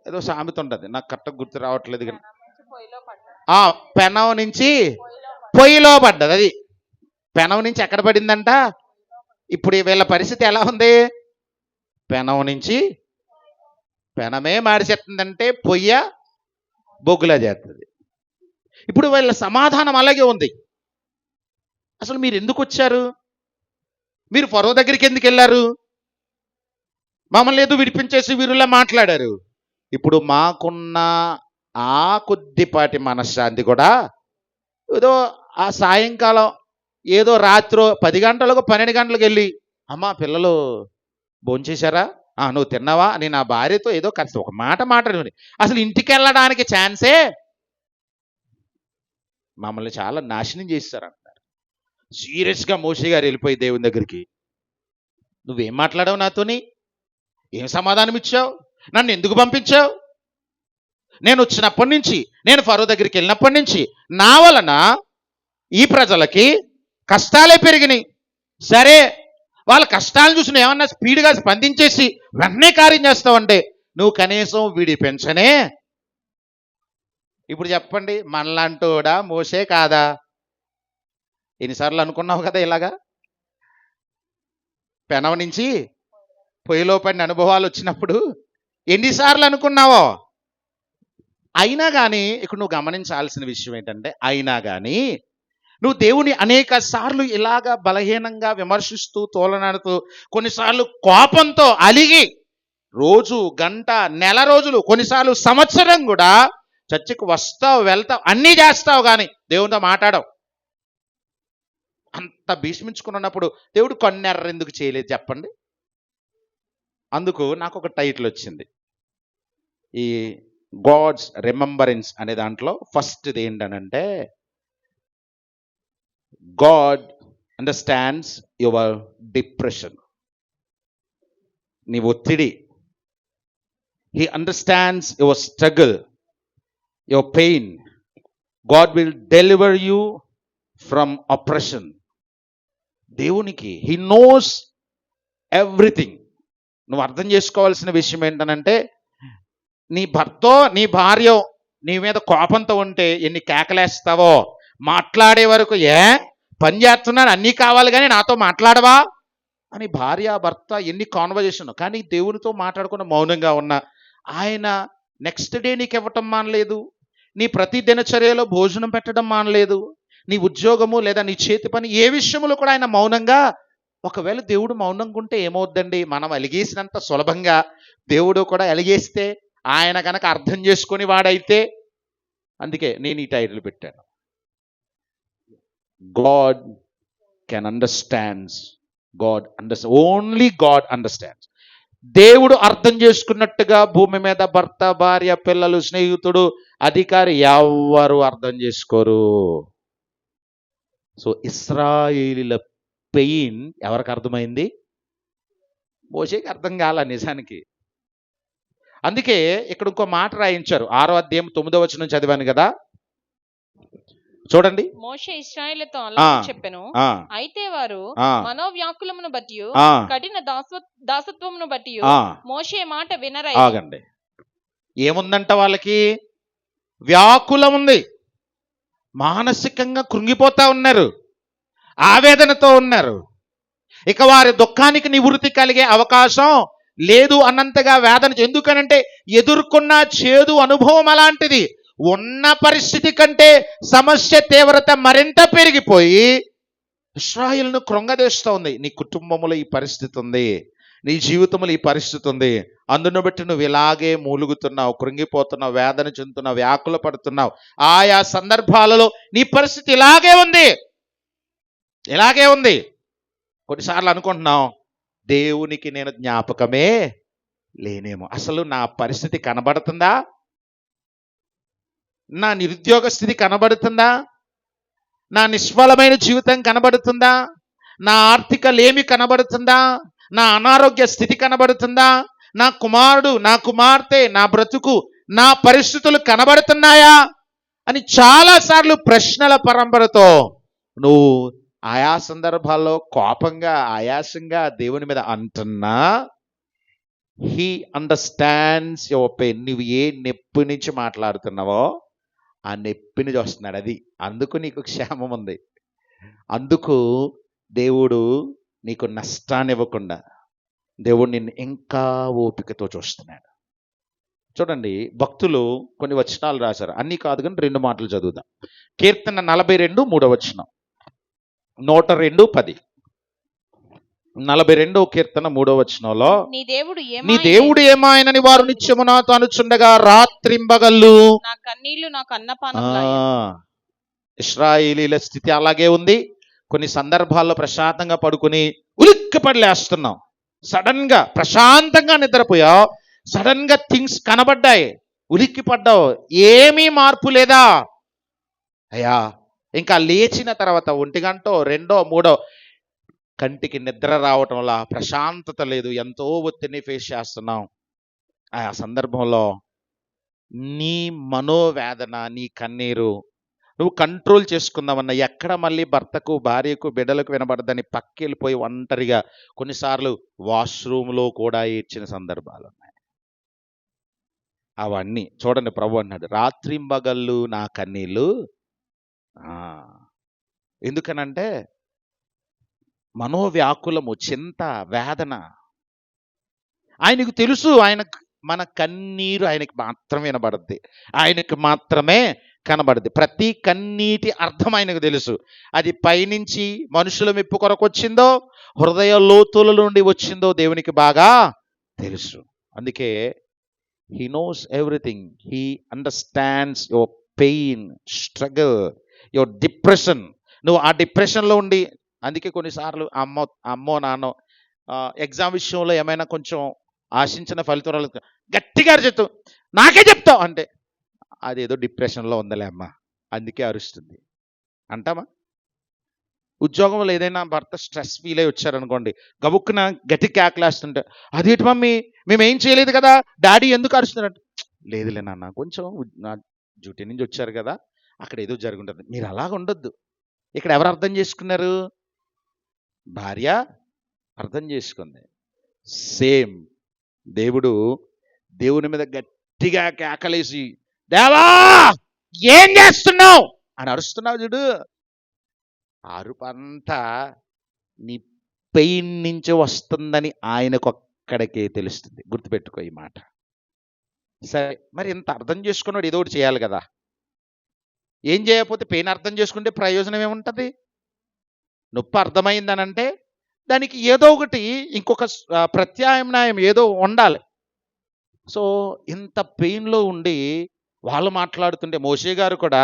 ఏదో సామెత ఉంటుంది, నాకు కరెక్ట్గా గుర్తు రావట్లేదు. కానీ పెనం నుంచి పొయ్యిలో పడ్డది. అది పెనం నుంచి ఎక్కడ పడిందంట? ఇప్పుడు వీళ్ళ పరిస్థితి ఎలా ఉంది? పెనం నుంచి పెనమే మాడిచేస్తుందంటే పొయ్య బొగ్గులా చేస్తుంది. ఇప్పుడు వీళ్ళ సమాధానం అలాగే ఉంది. అసలు మీరు ఎందుకు వచ్చారు? మీరు ఫరో దగ్గరికి ఎందుకు వెళ్ళారు? మమ్మల్ని ఏదో విడిపించేసి వీరులా మాట్లాడారు. ఇప్పుడు మాకున్న ఆ కొద్దిపాటి మనశ్శాంతి కూడా ఏదో ఆ సాయంకాలం, ఏదో రాత్రో 10 గంటలకు 12 గంటలకు వెళ్ళి, అమ్మా పిల్లలు భోంచేశారా, నువ్వు తిన్నావా అని నా భార్యతో ఏదో కాస్త ఒక మాట మాట్లాడి అసలు ఇంటికి వెళ్ళడానికి ఛాన్సే, మమ్మల్ని చాలా నాశనం చేస్తారంటారు. సీరియస్గా మోషే గారు వెళ్ళిపోయి దేవుని దగ్గరికి, నువ్వేం మాట్లాడావు నాతోని? ఏం సమాధానం ఇచ్చావు? నన్ను ఎందుకు పంపించావు? నేను వచ్చినప్పటి నుంచి, నేను ఫరో దగ్గరికి వెళ్ళినప్పటి నుంచి నా వలన ఈ ప్రజలకి కష్టాలే పెరిగినాయి. సరే, వాళ్ళ కష్టాలను చూసి ఏమన్నా స్పీడ్గా స్పందించేసి వెంటనే కార్యం చేస్తావంటే నువ్వు కనీసం విడిపించనే. ఇప్పుడు చెప్పండి, మనలాంటోడా మోషే కాదా? ఎన్నిసార్లు అనుకున్నావు కదా ఇలాగా? పెనవ నుంచి పొయ్యిలో పడిన అనుభవాలు వచ్చినప్పుడు ఎన్నిసార్లు అనుకున్నావో. అయినా కానీ ఇక్కడ నువ్వు గమనించాల్సిన విషయం ఏంటంటే, అయినా కానీ నువ్వు దేవుని అనేక సార్లు ఇలాగా బలహీనంగా విమర్శిస్తూ తోలనాడుతూ, కొన్నిసార్లు కోపంతో అలిగి, రోజు, గంట, నెల రోజులు, కొన్నిసార్లు సంవత్సరం కూడా చర్చికి వస్తావు, వెళ్తావు, అన్నీ చేస్తావు, కానీ దేవునితో మాట్లాడవు. అంత భీష్మించుకున్నప్పుడు దేవుడు కొన్నెర్ర ఎందుకు చేయలేదు చెప్పండి? అందుకు నాకు ఒక టైటిల్ వచ్చింది. ఈ గాడ్స్ రిమెంబరెన్స్ అనే దాంట్లో ఫస్ట్ది ఏంటనంటే, గాడ్ అండర్స్టాండ్స్ యువర్ డిప్రెషన్. నీ ఒత్తిడి, he understands your struggle, your pain. God will deliver you from oppression. దేవునికి హీ నోస్ ఎవ్రీథింగ్. నువ్వు అర్థం చేసుకోవాల్సిన విషయం ఏంటనంటే, నీ భర్తో నీ భార్య నీ మీద కోపంతో ఉంటే ఎన్ని కేకలేస్తావో, మాట్లాడే వరకు పని చేస్తున్నాను అన్నీ కావాలి కానీ నాతో మాట్లాడవా అని భార్య భర్త ఎన్ని కాన్వర్జేషన్. కానీ దేవునితో మాట్లాడకుండా మౌనంగా ఉన్న ఆయన నెక్స్ట్ డే నీకు ఇవ్వటం మానలేదు, నీ ప్రతి దినచర్యలో భోజనం పెట్టడం మానలేదు, నీ ఉద్యోగము లేదా నీ చేతి పని ఏ విషయంలో కూడా ఆయన మౌనంగా. ఒకవేళ దేవుడు మౌనంగా ఉంటే ఏమవుద్దండి? మనం అలిగేసినంత సులభంగా దేవుడు కూడా అలిగేస్తే, ఆయన కనుక అర్థం చేసుకొని వాడైతే. అందుకే నేను ఈ టైటిల్ పెట్టాను, God can understands. Only God understands. దేవుడు అర్థం చేసుకున్నట్టుగా భూమి మీద భర్త, భార్య, పిల్లలు, స్నేహితుడు, అధికారి ఎవ్వరు అర్థం చేసుకోరు. సో ఇశ్రాయేలీల పెయిన్ ఎవరికి అర్థమైంది? మోషేకి అర్థం కాల నిజానికి. అందుకే ఇక్కడ ఇంకో మాట రాయించారు. 6వ అధ్యాయం 9వ వచనం చదివాను కదా, చూడండి. మోషే ఇశ్రాయేలుతో అలా చెప్పెను, అయితే వారు మనోవ్యాకులమును బట్టి కఠిన దాసత్వమును బట్టి మోషే మాట వినరై. ఆగండి, ఏముందంట వాళ్ళకి? వ్యాకులం ఉంది, మానసికంగా కృంగిపోతా ఉన్నారు, ఆవేదనతో ఉన్నారు. ఇక వారి దుఃఖానికి నివృత్తి కలిగే అవకాశం లేదు అన్నంతగా వేదన. ఎందుకనంటే ఎదుర్కొన్న చేదు అనుభవం అలాంటిది. ఉన్న పరిస్థితి కంటే సమస్య తీవ్రత మరింత పెరిగిపోయి ఇశ్రాయేలును కృంగదీస్తోంది. నీ కుటుంబంలో ఈ పరిస్థితి ఉంది, నీ జీవితంలో ఈ పరిస్థితి ఉంది. అందును బట్టి నువ్వు ఇలాగే మూలుగుతున్నావు, కృంగిపోతున్నావు, వేదన చెందుతున్నావు, వ్యాకుల పడుతున్నావు. ఆయా సందర్భాలలో నీ పరిస్థితి ఇలాగే ఉంది. కొన్నిసార్లు అనుకుంటున్నాం, దేవునికి నేను జ్ఞాపకమే లేనేమో. అసలు నా పరిస్థితి కనబడుతుందా? నా నిరుద్యోగ స్థితి కనబడుతుందా? నా నిష్ఫలమైన జీవితం కనబడుతుందా? నా ఆర్థిక లేమి కనబడుతుందా? నా అనారోగ్య స్థితి కనబడుతుందా? నా కుమారుడు, నా కుమార్తె, నా బ్రతుకు, నా పరిస్థితులు కనబడుతున్నాయా అని చాలాసార్లు ప్రశ్నల పరంపరతో నువ్వు ఆయా సందర్భాల్లో కోపంగా, ఆయాసంగా దేవుని మీద అంటున్నా, హీ అండర్స్టాండ్స్ యువర్ పెయిన్. నువ్వు ఏ నొప్పి నుంచి మాట్లాడుతున్నావో ఆ నొప్పిని చూస్తున్నాడు. అది అందుకు నీకు క్షేమం ఉంది. అందుకు దేవుడు నీకు నష్టాన్ని ఇవ్వకుండా దేవుడు నిన్ను ఇంకా ఓపికతో చూస్తున్నాడు. చూడండి, భక్తులు కొన్ని వచనాలు రాశారు, అన్నీ కాదు కానీ 2 మాటలు చదువుదాం. కీర్తన 42 3వ వచనం, 102:10. 42వ కీర్తన 3వ వచనంలో, నీ దేవుడు ఏమాయనని వారు నిత్యము నాతో అనుచుండగా రాత్రింబగళ్ళు నా కన్నీళ్లు నాకు అన్నపానములాయె. ఇశ్రాయేలీల స్థితి అలాగే ఉంది. కొన్ని సందర్భాల్లో ప్రశాంతంగా పడుకుని ఉలిక్కిపడి లేస్తున్నాం, సడన్ గా ప్రశాంతంగా నిద్రపోయావు, సడన్ గా థింగ్స్ కనబడ్డాయి, ఉలిక్కి పడ్డావు, ఏమీ మార్పు లేదా? అయ్యా, ఇంకా లేచిన తర్వాత 1 గంటో 2 3 కంటికి నిద్ర రావటంలా, ప్రశాంతత లేదు, ఎంతో ఒత్తిడిని ఫేస్ చేస్తున్నాం. ఆ సందర్భంలో నీ మనోవేదన, నీ కన్నీరు నువ్వు కంట్రోల్ చేసుకుందామన్నా ఎక్కడ మళ్ళీ భర్తకు, భార్యకు, బిడ్డలకు వినబడదని పక్కకి వెళ్ళిపోయి ఒంటరిగా కొన్నిసార్లు వాష్రూమ్లో కూడా ఏడ్చిన సందర్భాలు ఉన్నాయి. అవన్నీ చూడండి, ప్రభు అన్నాడు రాత్రింబగళ్ళు నా కన్నీళ్ళు. ఎందుకనంటే మనోవ్యాకులము, చింత, వేదన ఆయనకు తెలుసు. మన కన్నీరు ఆయనకి మాత్రమే వినబడుద్ది, ఆయనకు మాత్రమే కనబడుద్ది. ప్రతి కన్నీటి అర్థం ఆయనకు తెలుసు. అది పైనుంచి మనుషుల మెప్పు కొరకు వచ్చిందో, హృదయ లోతుల నుండి వచ్చిందో దేవునికి బాగా తెలుసు. అందుకే he knows everything. He understands your pain, struggle, your depression. నువ్వు ఆ డిప్రెషన్లో ఉండి, అందుకే కొన్నిసార్లు అమ్మో నాన్నో ఎగ్జామ్ విషయంలో ఏమైనా కొంచెం ఆశించిన ఫలితం రాలేదు. గట్టిగా అరుచుతూ నాకే చెప్తావు అంటే అదేదో డిప్రెషన్లో ఉందలే అమ్మ అందుకే అరుస్తుంది అంటామా? ఉద్యోగంలో ఏదైనా భర్త స్ట్రెస్ ఫీల్ అయి వచ్చారనుకోండి, గబుక్కున గట్టి కేకలేస్తుంటే అదేంటి మమ్మీ మేమేం చేయలేదు కదా, డాడీ ఎందుకు అరుస్తున్నారంటే లేదులే నాన్న కొంచెం నా డ్యూటీ నుంచి వచ్చారు కదా అక్కడ ఏదో జరుగుంటుంది. మీరు అలాగ ఉండొద్దు. ఇక్కడ ఎవరు అర్థం చేసుకున్నారు? భార్య అర్థం చేసుకుంది. సేమ్ దేవుని మీద గట్టిగా కేకలేసి దేవా ఏం చేస్తున్నావు అని అరుస్తున్నావు చూడు, అరుపంతా నీ పెయిన్ నుంచి వస్తుందని ఆయనకు ఒక్కడికే తెలుస్తుంది. గుర్తుపెట్టుకో ఈ మాట. సరే మరి ఇంత అర్థం చేసుకున్నాడు ఏదో ఒకటి చేయాలి కదా. ఏం చేయకపోతే పెయిన్ అర్థం చేసుకుంటే ప్రయోజనం ఏముంటుంది? నొప్పి అర్థమైందనంటే దానికి ఏదో ఒకటి ఇంకొక ప్రత్యామ్నాయం ఏదో ఉండాలి. సో ఇంత పెయిన్లో ఉండి వాళ్ళు మాట్లాడుతుంటే మోషే గారు కూడా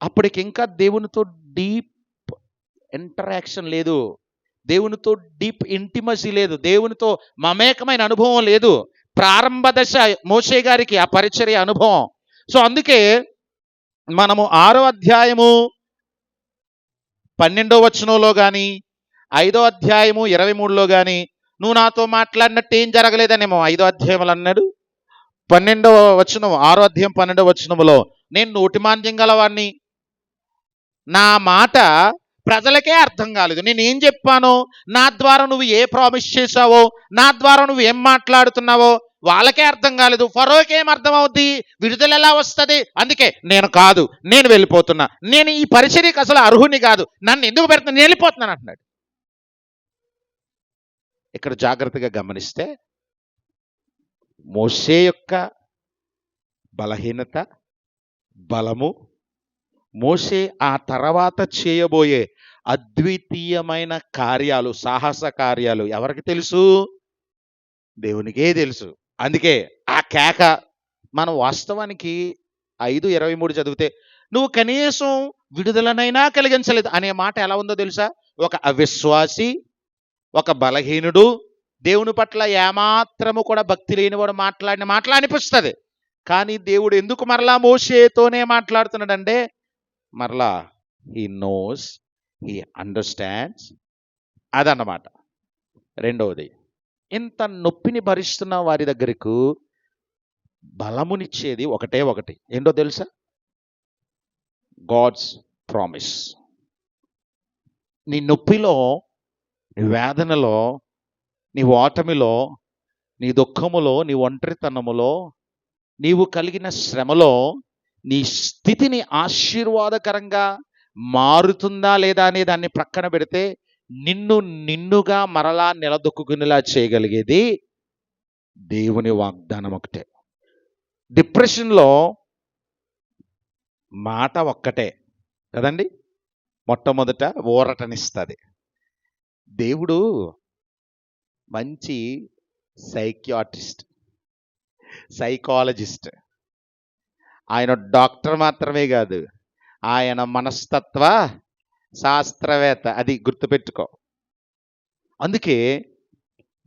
అప్పటికి ఇంకా దేవునితో డీప్ ఇంటరాక్షన్ లేదు, దేవునితో డీప్ ఇంటిమసీ లేదు, దేవునితో మమేకమైన అనుభవం లేదు. ప్రారంభ దశ మోషే గారికి ఆ పరిచర్య అనుభవం. సో అందుకే మనము 6వ అధ్యాయము 12వ వచనంలో కానీ 5వ అధ్యాయము 23లో కానీ నువ్వు నాతో మాట్లాడినట్టు ఏం జరగలేదనేమో 5వ అధ్యాయములు అన్నాడు. 12వ వచనం 6వ అధ్యాయం 12వ వచనములో నేను నోటిమాంద్యం గలవాడిని, నా మాట ప్రజలకే అర్థం కాలేదు, నేను ఏం చెప్పానో, నా ద్వారా నువ్వు ఏ ప్రామిస్ చేసావో, నా ద్వారా నువ్వు ఏం మాట్లాడుతున్నావో వాళ్ళకే అర్థం కాలేదు. ఫరోకి ఏం అర్థం అవుద్ది, విడుదల ఎలా వస్తుంది? అందుకే నేను వెళ్ళిపోతున్నా, నేను ఈ పరిచర్యకు అసలు అర్హుని కాదు, నన్ను ఎందుకు పెడుతున్నా, నేను వెళ్ళిపోతున్నాను అంటున్నాడు. ఇక్కడ జాగ్రత్తగా గమనిస్తే మోషే యొక్క బలహీనత, బలము, మోషే ఆ తర్వాత చేయబోయే అద్వితీయమైన కార్యాలు, సాహస కార్యాలు ఎవరికి తెలుసు? దేవునికే తెలుసు. అందుకే ఆ కేక మనం వాస్తవానికి 5:23 చదివితే నువ్వు కనీసం విడుదలనైనా కలిగించలేదు అనే మాట ఎలా ఉందో తెలుసా? ఒక అవిశ్వాసి, ఒక బలహీనుడు, దేవుని పట్ల ఏమాత్రము కూడా భక్తి లేనివాడు మాట్లాడిన మాటలు అనిపిస్తుంది. కానీ దేవుడు ఎందుకు మరలా మోషేతోనే మాట్లాడుతున్నాడంటే మరలా హీ నోస్, హీ అండర్స్టాండ్స్ అదన్నమాట. రెండవది, ఇంత నొప్పిని భరిస్తున్న వారి దగ్గరకు బలమునిచ్చేది ఒకటి. ఏంటో తెలుసా? God's promise. నీ నొప్పిలో, నీ వేదనలో, నీ ఓటమిలో, నీ దుఃఖములో, నీ ఒంటరితనములో, నీవు కలిగిన శ్రమలో నీ స్థితిని ఆశీర్వాదకరంగా మారుతుందా లేదా అనే దాన్ని ప్రక్కన పెడితే నిన్నుగా మరలా నిలదొక్కునేలా చేయగలిగేది దేవుని వాగ్దానం ఒకటే. డిప్రెషన్లో మాట ఒక్కటే కదండి, మొట్టమొదట ఊరటనిస్తుంది. దేవుడు మంచి సైకియాట్రిస్ట్, సైకాలజిస్ట్. ఆయన డాక్టర్ మాత్రమే కాదు, ఆయన మనస్తత్వ శాస్త్రవేత్త. అది గుర్తుపెట్టుకో. అందుకే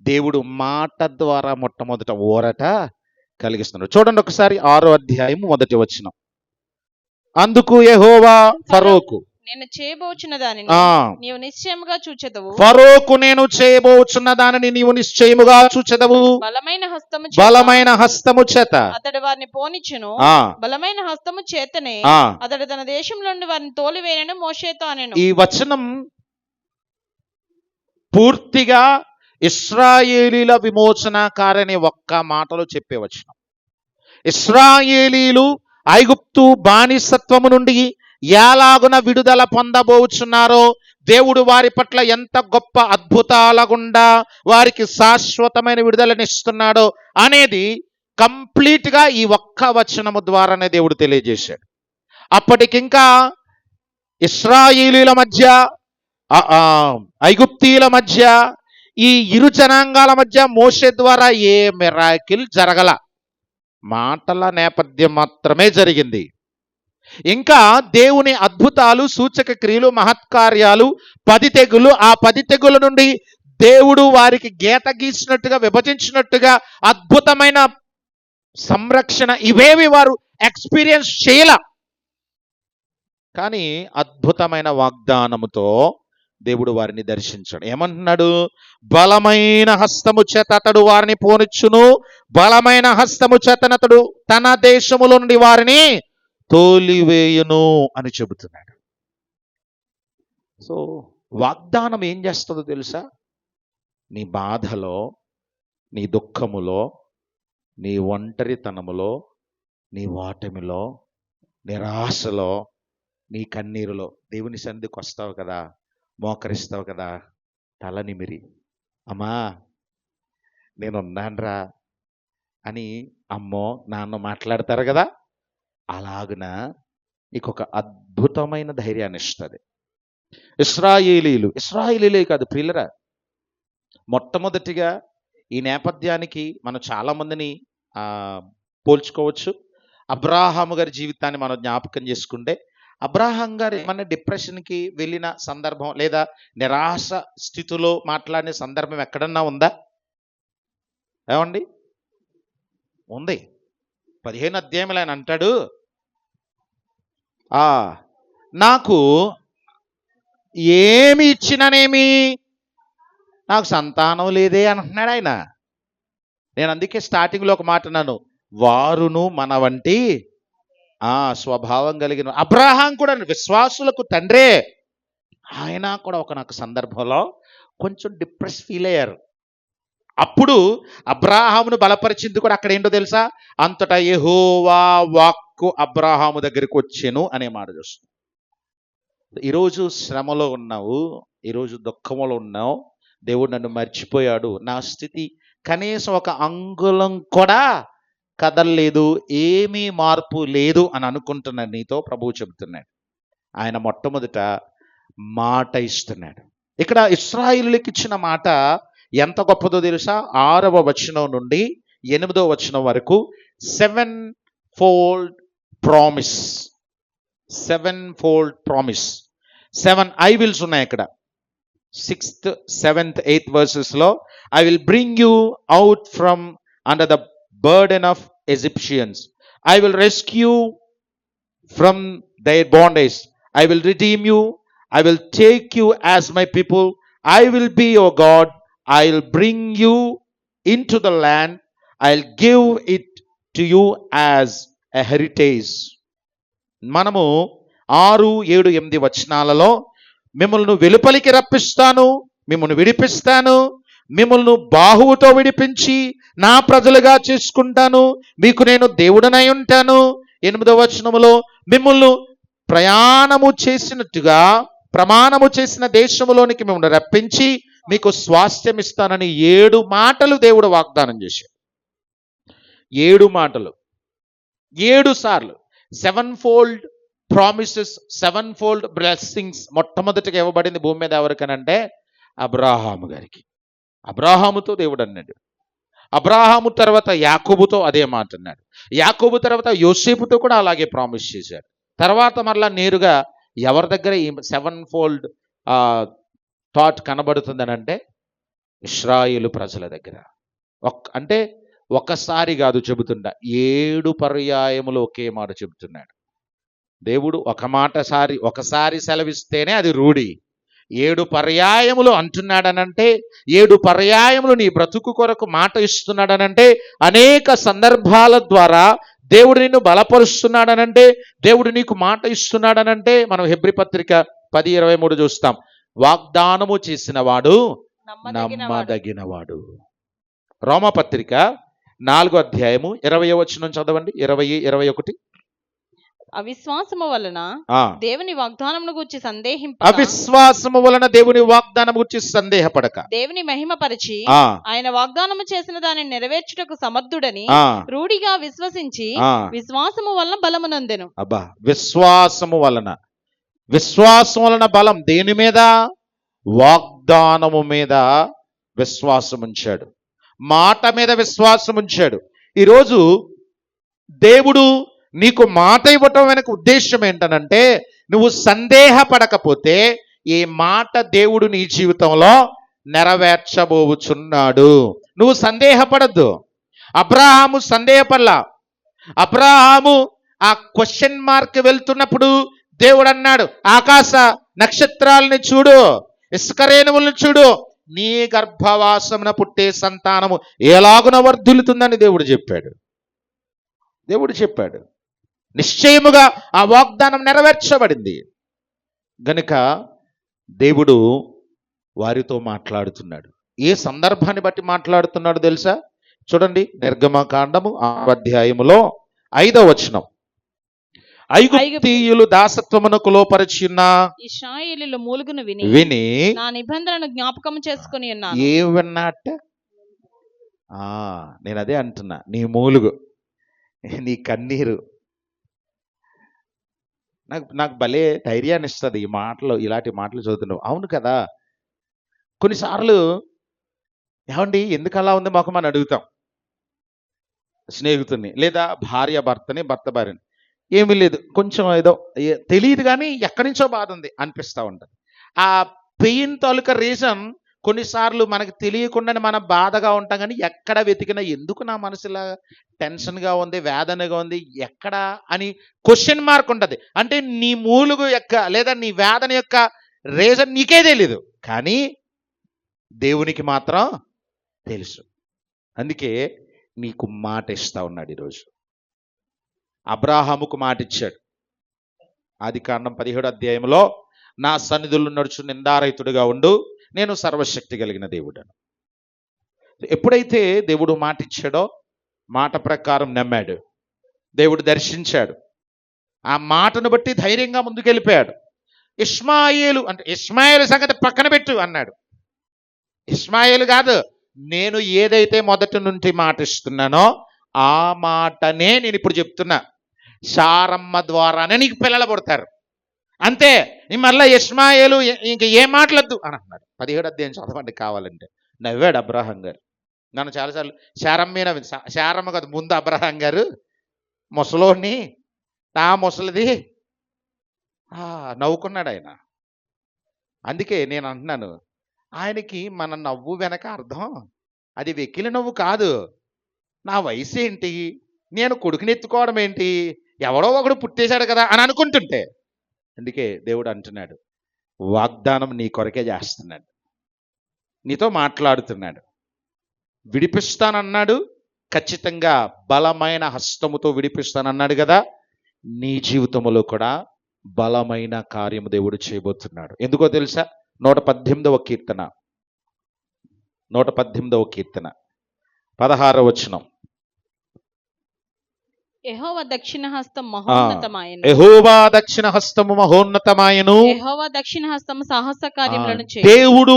దేవుడు మాట ద్వారా మొట్టమొదట ఊరట కలిగిస్తున్నాడు. చూడండి ఒకసారి 6వ అధ్యాయం 1వ వచనం. అందుకు యెహోవా ఫరోకు నేను చేయబోచున్న దానిని నీవు నిశ్చయముగా చూచెదవు. ఫరోకు నేను చేయబోచున్న దానిని నీవు నిశ్చయముగా చూచెదవు. బలమైన హస్తము చేత అతడు వారిని పోనిచ్చును. బలమైన హస్తము చేతనే అతడు తన దేశంలో నుండి వారిని తోలివేయనని మోషేతో అనెను. ఈ వచనం పూర్తిగా ఇశ్రాయేలీల విమోచనకారని ఒక్క మాటలో చెప్పే వచనం. ఇశ్రాయేలీలు ఐగుప్తు బానిసత్వము నుండి ఎలాగున విడుదల పొందబోచున్నారో, దేవుడు వారి పట్ల ఎంత గొప్ప అద్భుతాల గుండా వారికి శాశ్వతమైన విడుదలనిస్తున్నాడో అనేది కంప్లీట్గా ఈ ఒక్క వచనము ద్వారానే దేవుడు తెలియజేశాడు. అప్పటికింకా ఇశ్రాయేలీల మధ్య, ఐగుప్తీయుల మధ్య, ఈ ఇరు జనాంగాల మధ్య మోషే ద్వారా ఏ మిరాకిల్ జరగల, మాటల నేపథ్యం మాత్రమే జరిగింది. ఇంకా దేవుని అద్భుతాలు, సూచక క్రియలు, మహత్కార్యాలు, 10 తెగులు, ఆ 10 తెగుల నుండి దేవుడు వారికి గీత గీసినట్టుగా, విభజించినట్టుగా అద్భుతమైన సంరక్షణ ఇవేవి వారు ఎక్స్పీరియన్స్ చేయాల. కానీ అద్భుతమైన వాగ్దానముతో దేవుడు వారిని దర్శించాడు. ఏమంటున్నాడు? బలమైన హస్తము చేత అతడు వారిని పోనిచ్చును, బలమైన హస్తము చేతనతడు తన దేశములో నుండి వారిని తోలివేయును అని చెబుతున్నాడు. సో వాగ్దానం ఏం చేస్తుందో తెలుసా? నీ బాధలో, నీ దుఃఖములో, నీ ఒంటరితనములో, నీ ఓటమిలో, నిరాశలో, నీ కన్నీరులో దేవుని సన్నిధికి వస్తావు కదా, మోకరిస్తావు కదా, తల నిమిరి అమ్మా నేనున్నాన్రా అని అమ్మో నాన్న మాట్లాడతారు కదా, అలాగున నీకు ఒక అద్భుతమైన ధైర్యాన్ని ఇస్తుంది. ఇశ్రాయేలీలే కాదు ప్రియులరా, మొట్టమొదటిగా ఈ నేపథ్యానికి మనం చాలామందిని పోల్చుకోవచ్చు. అబ్రాహాము గారి జీవితాన్ని మనం జ్ఞాపకం చేసుకుంటే, అబ్రాహాం గారు ఏమన్నా డిప్రెషన్కి వెళ్ళిన సందర్భం లేదా నిరాశ స్థితిలో మాట్లాడిన సందర్భం ఎక్కడన్నా ఉందా? ఏమండి? ఉంది. 15 అధ్యాయంలో ఆయన అంటాడు, నాకు ఏమి ఇచ్చిననేమి నాకు సంతానం లేదే అంటున్నాడు ఆయన. నేను అందుకే స్టార్టింగ్లో ఒక మాట అన్నాను, వారును మన వంటి స్వభావం కలిగిన అబ్రాహాం కూడా విశ్వాసులకు తండ్రే. ఆయన కూడా ఒకనొక సందర్భంలో కొంచెం డిప్రెస్ ఫీల్ అయ్యారు. అప్పుడు అబ్రాహామును బలపరిచింది కూడా అక్కడ ఏంటో తెలుసా? అంతటా యెహోవా వాక్కు అబ్రాహాము దగ్గరికి వచ్చెను అనే మాట చూస్తుంది. ఈరోజు శ్రమలో ఉన్నావు, ఈరోజు దుఃఖంలో ఉన్నావు, దేవుడు నన్ను మర్చిపోయాడు, నా స్థితి కనీసం ఒక అంగుళం కూడా కదలలేదు, ఏమీ మార్పు లేదు అని అనుకుంటున్నాడు నీతో ప్రభువు చెబుతున్నాడు. ఆయన మొట్టమొదట మాట ఇస్తున్నాడు. ఇక్కడ ఇశ్రాయేలులకు ఇచ్చిన మాట ఎంత గొప్పదో తెలుసా? 6వ వచనం నుండి 8వ వచనం వరకు 7-fold promise. 7-fold promise. 7 I wills ఉన్నాయి ఇక్కడ. 6th, 7th, 8th verses-లో I will bring you out from under the burden of Egyptians. I will rescue from their bondage. I will redeem you. I will take you as my people. I will be your God. I will bring you into the land. I'll give it to you as a heritage. మనము 6, 7, 8 వచనాలలో మిమ్మల్ని వెలుపలికి రప్పిస్తాను, మిమ్మల్ని విడిపిస్తాను, మిమ్మల్ని బాహువుతో విడిపించి నా ప్రజలుగా చేసుకుంటాను, మీకు నేను దేవుడనై ఉంటాను. 8వ వచనములో మిమ్మల్ని ప్రమాణము చేసిన దేశములోనికి మిమ్మల్ని రప్పించి మీకు స్వాస్థ్యం ఇస్తానని 7 మాటలు దేవుడు వాగ్దానం చేశాడు. 7 మాటలు, 7 సార్లు 7-fold ప్రామిసెస్, 7-fold బ్లెస్సింగ్స్ మొట్టమొదటిగా ఇవ్వబడింది భూమి మీద ఎవరికనంటే అబ్రాహాము గారికి. అబ్రాహాముతో దేవుడు అన్నాడు. అబ్రాహాము తర్వాత యాకోబుతో అదే మాట అన్నాడు. యాకోబు తర్వాత యోసేపుతో కూడా అలాగే ప్రామిస్ చేశాడు. తర్వాత మరలా నేరుగా ఎవరి దగ్గర ఈ 7-fold థాట్ కనబడుతుందని అంటే ఇశ్రాయేలు ప్రజల దగ్గర. అంటే ఒకసారి కాదు చెబుతుండ, 7 పర్యాయములు ఒకే మాట చెబుతున్నాడు దేవుడు. ఒకసారి సెలవిస్తేనే అది రూఢి. 7 పర్యాయములు అంటున్నాడనంటే, 7 పర్యాయములు నీ బ్రతుకు కొరకు మాట ఇస్తున్నాడనంటే, అనేక సందర్భాల ద్వారా దేవుడు నిన్ను బలపరుస్తున్నాడనంటే, దేవుడు నీకు మాట ఇస్తున్నాడనంటే, మనం హెబ్రీ పత్రిక 10:23 చూస్తాం. వాగ్దానము చేసిన వాడు నమ్మదగినవాడు. రోమపత్రిక 4వ అధ్యాయము 20వ వచనం చదవండి. 20, 21. అవిశ్వాసము వలన దేవుని వాగ్దానమును గూర్చి సందేహపడక దేవుని మహిమపరిచి ఆయన వాగ్దానము చేసిన దానిని నెరవేర్చుటకు సమర్థుడని రూఢిగా విశ్వసించి విశ్వాసము వలన బలమునందెను. విశ్వాసము వలన బలం. దేని మీద? వాగ్దానము మీద విశ్వాసం ఉంచాడు, మాట మీద విశ్వాసం ఉంచాడు. ఈరోజు దేవుడు నీకు మాట ఇవ్వటం వెనక ఉద్దేశం ఏంటనంటే, నువ్వు సందేహపడకపోతే ఈ మాట దేవుడు నీ జీవితంలో నెరవేర్చబోచున్నాడు. నువ్వు సందేహపడద్దు. అబ్రాహాము సందేహపడలా. అబ్రాహాము ఆ క్వశ్చన్ మార్క్ వెళ్తున్నప్పుడు దేవుడు అన్నాడు, ఆకాశ నక్షత్రాలని చూడు, ఇసుక రేణువులను చూడు, నీ గర్భవాసమున పుట్టే సంతానము ఎలాగున వర్ధిల్లుతుందని దేవుడు చెప్పాడు. నిశ్చయముగా ఆ వాగ్దానం నెరవేర్చబడింది గనుక దేవుడు వారితో మాట్లాడుతున్నాడు. ఏ సందర్భాన్ని బట్టి మాట్లాడుతున్నాడు తెలుసా? చూడండి, నిర్గమకాండము 6వ అధ్యాయములో 5వ వచనం. ఐగుప్తీయులు దాసత్వమునకు లోపరిచిన ఇశ్రాయేలీయుల మూలుగును విని నా నిబంధనను జ్ఞాపకం చేసుకుని ఉన్నాను. ఏం విన్నట్ట? నేను అదే అంటున్నా, నీ మూలుగు, నీ కన్నీరు నాకు భలే ధైర్యాన్ని ఇస్తుంది ఈ మాటలు, ఇలాంటి మాటలు చదువుతున్నావు. అవును కదా, కొన్నిసార్లు ఏమండి ఎందుకు అలా ఉంది మాకు మనం అడుగుతాం స్నేహితుడిని, లేదా భార్య భర్తని, భర్త భార్యని. ఏమీ లేదు, కొంచెం ఏదో తెలియదు కానీ ఎక్కడి నుంచో బాధ ఉంది అనిపిస్తూ ఉంటుంది. ఆ పెయిన్ తాలూకా రీజన్ కొన్నిసార్లు మనకు తెలియకుండానే మనం బాధగా ఉంటాం, కానీ ఎక్కడ వెతికినా ఎందుకు నా మనసులా టెన్షన్గా ఉంది, వేదనగా ఉంది, ఎక్కడ అని క్వశ్చన్ మార్క్ ఉంటుంది. అంటే నీ మూలుగు యొక్క లేదా నీ వేదన యొక్క రీజన్ నీకే తెలీదు, కానీ దేవునికి మాత్రం తెలుసు. అందుకే నీకు మాట ఇస్తా ఉన్నాడు ఈరోజు. అబ్రాహాముకు మాట ఇచ్చాడు. ఆదికాండం 17వ అధ్యాయంలో నా సన్నిధులు నడుచు నిందారహితుడిగా ఉండు, నేను సర్వశక్తి కలిగిన దేవుడను. ఎప్పుడైతే దేవుడు మాట ఇచ్చాడో మాట ప్రకారం నమ్మాడు, దేవుడు దర్శించాడు. ఆ మాటను బట్టి ధైర్యంగా ముందుకెళ్ళిపోయాడు. ఇష్మాయేలు సంగతి పక్కన పెట్టు అన్నాడు. ఇష్మాయేలు కాదు, నేను ఏదైతే మొదటి నుండి మాట ఇస్తున్నానో ఆ మాటనే నేను ఇప్పుడు చెప్తున్నా. శారమ్మ ద్వారానే నీకు పిల్లలు పుడతారు, అంతే. నీ మళ్ళీ ఇష్మాయేలు ఇంక ఏం మాట్లాడద్దు అని అన్నాడు. 17వ అధ్యాయం చదవండి కావాలంటే. నవ్వాడు అబ్రహాం గారు. నన్ను చాలాసార్లు శారమ్మ కాదు, ముందు అబ్రహాం గారు ముసలోని నా ముసలిది నవ్వుకున్నాడు ఆయన. అందుకే నేను అంటున్నాను, ఆయనకి మన నవ్వు వెనక అర్థం అది వెకిలి నవ్వు కాదు. నా వయసు ఏంటి, నేను కొడుకుని ఎత్తుకోవడం ఏంటి, ఎవడో ఒకడు పుట్టేశాడు కదా అని అనుకుంటుంటే. అందుకే దేవుడు అంటున్నాడు, వాగ్దానం నీ కొరకే చేస్తున్నాడు, నీతో మాట్లాడుతున్నాడు, విడిపిస్తానన్నాడు. ఖచ్చితంగా బలమైన హస్తముతో విడిపిస్తానన్నాడు కదా. నీ జీవితంలో కూడా బలమైన కార్యము దేవుడు చేయబోతున్నాడు. ఎందుకో తెలుసా? 118వ కీర్తన 16వ వచనం. యెహోవా దక్షిణ హస్తం మహోన్నతమాయెను. యెహోవా దక్షిణ హస్తము మహోన్నతమాయెను. యెహోవా దక్షిణ హస్తము సాహస కార్యములను చేయు. దేవుడు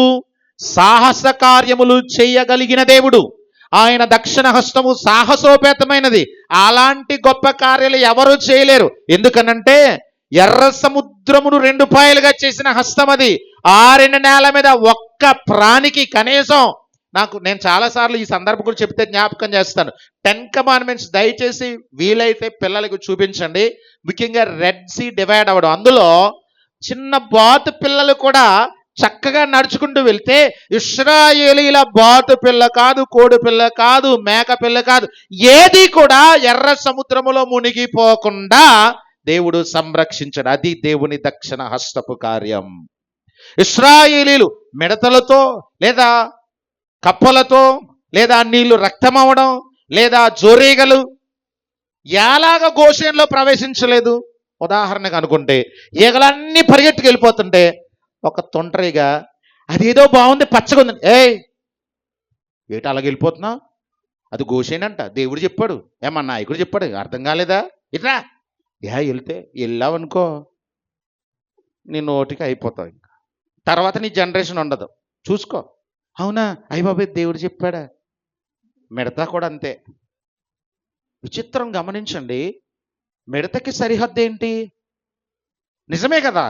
సాహస కార్యములు చేయగలిగిన దేవుడు. ఆయన దక్షిణ హస్తము సాహసోపేతమైనది. అలాంటి గొప్ప కార్యాలు ఎవరు చేయలేరు. ఎందుకనంటే ఎర్ర సముద్రమును 2 పాయలుగా చేసిన హస్తం అది. ఆరిన నేల మీద ఒక్క ప్రాణికి కనీసం నేను చాలాసార్లు ఈ సందర్భం కూడా చెప్తే జ్ఞాపకం చేస్తాను. 10 కమాండ్మెంట్స్ దయచేసి వీలైతే పిల్లలకు చూపించండి. ముఖ్యంగా రెడ్ సీ డివైడ్ అవ్వడం, అందులో చిన్న బాతు పిల్లలు కూడా చక్కగా నడుచుకుంటూ వెళ్తే ఇశ్రాయేలీల బాతు పిల్ల కాదు, కోడి పిల్ల కాదు, మేక పిల్ల కాదు, ఏది కూడా ఎర్ర సముద్రములో మునిగిపోకుండా దేవుడు సంరక్షించాడు. అది దేవుని దక్షిణ హస్తపు కార్యం. ఇశ్రాయేలీలు మిడతలతో లేదా కప్పలతో లేదా నీళ్లు రక్తమవడం లేదా జోరీగలు ఎలాగ గోషేన్లో ప్రవేశించలేదు. ఉదాహరణకు అనుకుంటే ఈగలన్నీ పరిగెట్టుకు వెళ్ళిపోతుంటే ఒక తొంటరిగా అదేదో బాగుంది, పచ్చగా ఉంది, ఏటి అలాగ వెళ్ళిపోతున్నావు, అది గోషేనంట, దేవుడు చెప్పాడు, ఏమన్నా నాయకుడు చెప్పాడు, అర్థం కాలేదా, ఇట్లా వెళ్తే వెళ్ళావనుకో నీ నోటికి అయిపోతావు. ఇంకా తర్వాత నీ జనరేషన్ ఉండదు, చూసుకో. అవునా, అయ్య బాబాయ్ దేవుడు చెప్పాడా? మిడత కూడా అంతే. విచిత్రం గమనించండి, మిడతకి సరిహద్దు ఏంటి? నిజమే కదా,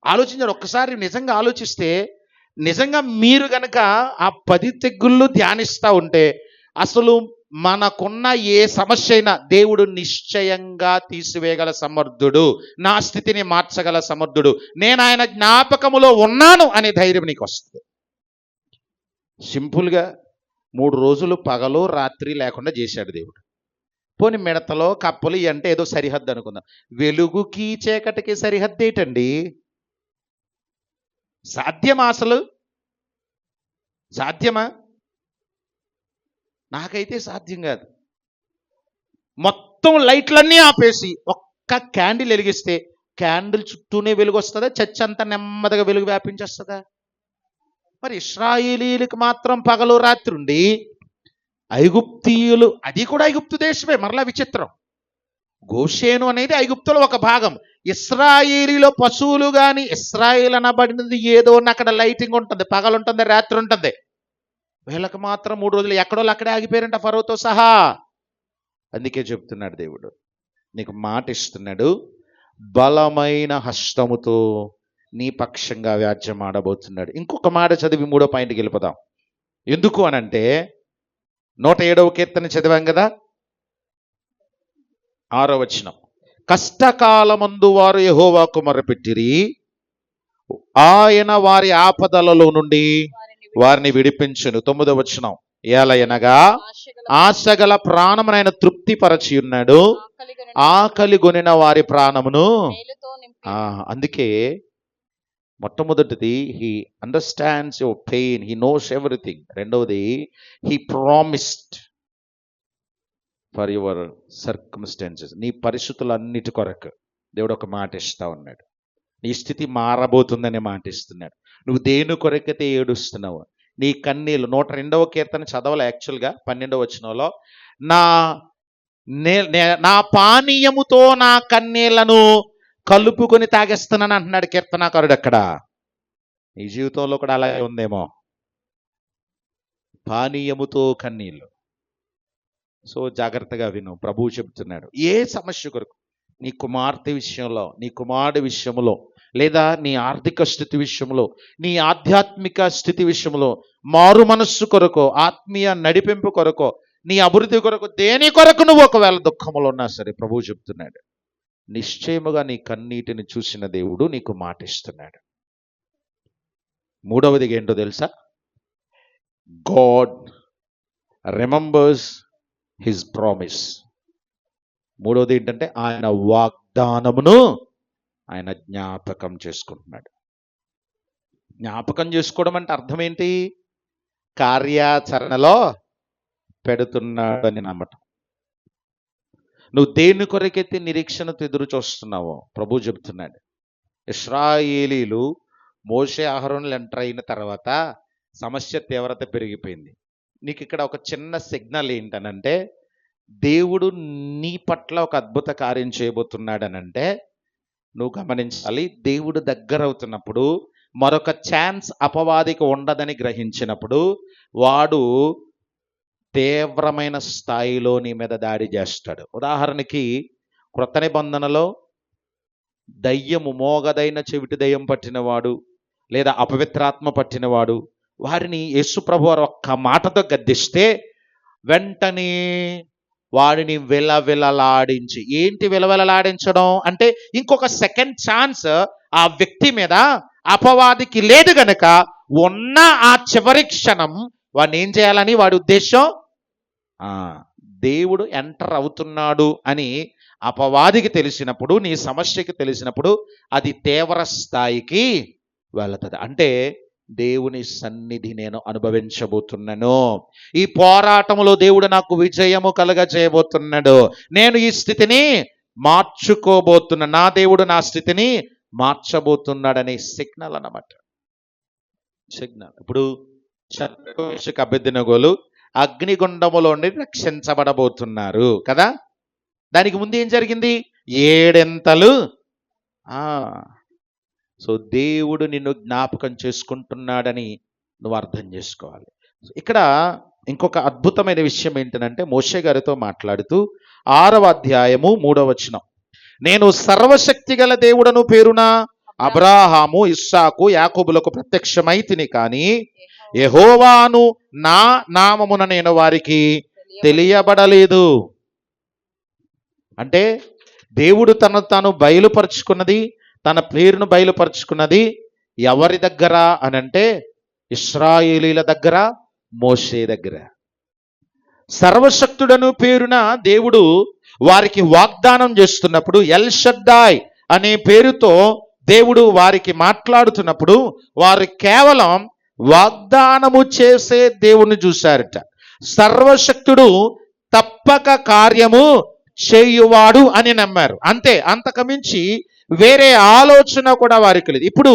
ఆలోచించారు ఒక్కసారి. నిజంగా ఆలోచిస్తే, నిజంగా మీరు గనక ఆ 10 తెగుళ్ళు ధ్యానిస్తూ ఉంటే అసలు మనకున్న ఏ సమస్య అయినా దేవుడు నిశ్చయంగా తీసివేయగల సమర్థుడు, నా స్థితిని మార్చగల సమర్థుడు, నేను ఆయన జ్ఞాపకములో ఉన్నాను అనే ధైర్యం నీకు వస్తుంది. సింపుల్గా 3 రోజులు పగలు రాత్రి లేకుండా చేశాడు దేవుడు. పోనీ మిడతలో కప్పలు అంటే ఏదో సరిహద్దు అనుకుందాం. వెలుగుకి చీకటికి సరిహద్దు ఏంటండి? సాధ్యమా అసలు? సాధ్యమా? నాకైతే సాధ్యం కాదు. మొత్తం లైట్లన్నీ ఆపేసి ఒక్క క్యాండిల్ వెలిగిస్తే క్యాండిల్ చుట్టూనే వెలుగు వస్తుందా? చర్చ్ అంతా నెమ్మదిగా వెలుగు వ్యాపించేస్తుందా? మరి ఇశ్రాయేలీలకు మాత్రం పగలు రాత్రి ఉండి, ఐగుప్తీయులు, అది కూడా ఐగుప్తు దేశమే, మరలా విచిత్రం. గోషేను అనేది ఐగుప్తులో ఒక భాగం. ఇశ్రాయేలీలో పశువులు కానీ, ఇశ్రాయేల్ అనబడినది ఏదో అక్కడ లైటింగ్ ఉంటుంది, పగలు ఉంటుంది, రాత్రి ఉంటుంది. వీళ్ళకి మాత్రం 3 రోజులు ఎక్కడో అక్కడే ఆగిపోయారంట, ఫరోతో సహా. అందుకే చెప్తున్నాడు దేవుడు, నీకు మాట ఇస్తున్నాడు, బలమైన హస్తముతో నీ పక్షంగా వ్యాజ్యం ఆడబోతున్నాడు. ఇంకొక మాట చదివి 3వ పాయింట్కి వెళ్ళిపోదాం. ఎందుకు అనంటే 107వ కీర్తన చదివాం కదా, 6వ వచనం. కష్టకాలమందు వారు యెహోవాకు మొర్రపెట్టిరి, ఆయన వారి ఆపదలలో నుండి వారిని విడిపించును. 9వ వచనం. ఏలయనగా ఆశగల ప్రాణమునైన తృప్తిపరచి ఉన్నాడు, ఆకలి గొనిన వారి ప్రాణమును. అందుకే మొట్టమొదటిది, he understands your pain, he knows everything. రెండవది, he promised for your circumstances. నీ పరిస్థితులన్నిటి కొరకు దేవుడు ఒక మాట ఇస్తా ఉన్నాడు. నీ స్థితి మారబోతుందనే మాట ఇస్తున్నాడు. నువ్వు దేని కొరకైతే ఏడుస్తున్నావు, నీ కన్నీళ్ళు. 102వ కీర్తన చదవాలి యాక్చువల్గా, 12వ వచనంలో, నా పానీయముతో నా కన్నీళ్లను కలుపుకొని తాగేస్తున్నాను అంటున్నాడు కీర్తనాకారుడు అక్కడ. నీ జీవితంలో కూడా అలాగే ఉందేమో, పానీయముతో కన్నీళ్ళు. సో జాగ్రత్తగా విను, ప్రభువు చెబుతున్నాడు. ఏ సమస్య కొరకు, నీ కుమార్తె విషయంలో, నీ కుమారుడి విషయంలో, లేదా నీ ఆర్థిక స్థితి విషయంలో, నీ ఆధ్యాత్మిక స్థితి విషయంలో, మారు మనస్సు కొరకు, ఆత్మీయ నడిపింపు కొరకు, నీ అభివృద్ధి కొరకు, దేని కొరకు నువ్వు ఒకవేళ దుఃఖంలో ఉన్నా సరే, ప్రభువు చెప్తున్నాడు, నిశ్చయముగా నీ కన్నీటిని చూసిన దేవుడు నీకు మాట ఇస్తున్నాడు. 3వది ఏంటో తెలుసా? God remembers his promise. 3వది ఏంటంటే ఆయన వాగ్దానమును ఆయన జ్ఞాపకం చేసుకుంటున్నాడు. జ్ఞాపకం చేసుకోవడం అంటే అర్థం ఏంటి? కార్యాచరణలో పెడుతున్నాడు అని నమ్మటం. నువ్వు దేని కొరకైతే నిరీక్షణతో ఎదురు చూస్తున్నావో ప్రభు చెబుతున్నాడు. ఇశ్రాయేలీలు మోషే అహరోనులు ఎంటర్ అయిన తర్వాత సమస్య తీవ్రత పెరిగిపోయింది. నీకు ఇక్కడ ఒక చిన్న సిగ్నల్ ఏంటనంటే, దేవుడు నీ పట్ల ఒక అద్భుత కార్యం చేయబోతున్నాడనంటే నువ్వు గమనించాలి. దేవుడు దగ్గర అవుతున్నప్పుడు, మరొక ఛాన్స్ అపవాదికి ఉండదని గ్రహించినప్పుడు, వాడు తీవ్రమైన స్థాయిలో నీ మీద దాడి చేస్తాడు. ఉదాహరణకి క్రొత్త నిబంధనలో దయ్యము, మోగదైన చెవిటి దయ్యం పట్టినవాడు, లేదా అపవిత్రాత్మ పట్టినవాడు, వారిని యేసు ప్రభు వారు ఒక్క మాటతో గద్దిస్తే వెంటనే వాడిని విలవిలలాడించి, ఏంటి విలవిలలాడించడం అంటే, ఇంకొక సెకండ్ ఛాన్స్ ఆ వ్యక్తి మీద అపవాదికి లేదు గనక, ఉన్న ఆ చివరి క్షణం వాడిని ఏం చేయాలని వాడి ఉద్దేశం. దేవుడు ఎంటర్ అవుతున్నాడు అని అపవాదికి తెలిసినప్పుడు, నీ సమస్యకి తెలిసినప్పుడు, అది తీవ్ర స్థాయికి వెళుతుంది. అంటే దేవుని సన్నిధి నేను అనుభవించబోతున్నాను, ఈ పోరాటంలో దేవుడు నాకు విజయము కలుగ చేయబోతున్నాడు, నేను ఈ స్థితిని మార్చుకోబోతున్నా, నా దేవుడు నా స్థితిని మార్చబోతున్నాడనే సిగ్నల్ అన్నమాట. సిగ్నల్. ఇప్పుడు అబెద్నెగోలు అగ్నిగుండములో నుండి రక్షించబడబోతున్నారు కదా. దానికి ముందు ఏం జరిగింది? 7 సో దేవుడు నిన్ను జ్ఞాపకం చేసుకుంటున్నాడని నువ్వు అర్థం చేసుకోవాలి. ఇక్కడ ఇంకొక అద్భుతమైన విషయం ఏంటంటే, మోషే గారితో మాట్లాడుతూ 6వ అధ్యాయము 3వ వచనం, నేను సర్వశక్తి గల దేవుడను పేరున అబ్రాహాము, ఇస్సాకు, యాకోబులకు ప్రత్యక్షమైతిని, కానీ యెహోవాను నా నామమున నేను వారికి తెలియబడలేదు. అంటే దేవుడు తను తాను బయలుపరుచుకున్నది, తన పేరును బయలుపరుచుకున్నది ఎవరి దగ్గర అనంటే ఇశ్రాయేలీల దగ్గర, మోషే దగ్గర. సర్వశక్తుడను పేరున దేవుడు వారికి వాగ్దానం చేస్తున్నప్పుడు, ఎల్ షడ్డాయ్ అనే పేరుతో దేవుడు వారికి మాట్లాడుతున్నప్పుడు వారు కేవలం వాగ్దానము చేసే దేవుణ్ణి చూశారట. సర్వశక్తుడు తప్పక కార్యము చేయువాడు అని నమ్మారు. అంతే, అంతకుమించి వేరే ఆలోచన కూడా వారికి లేదు. ఇప్పుడు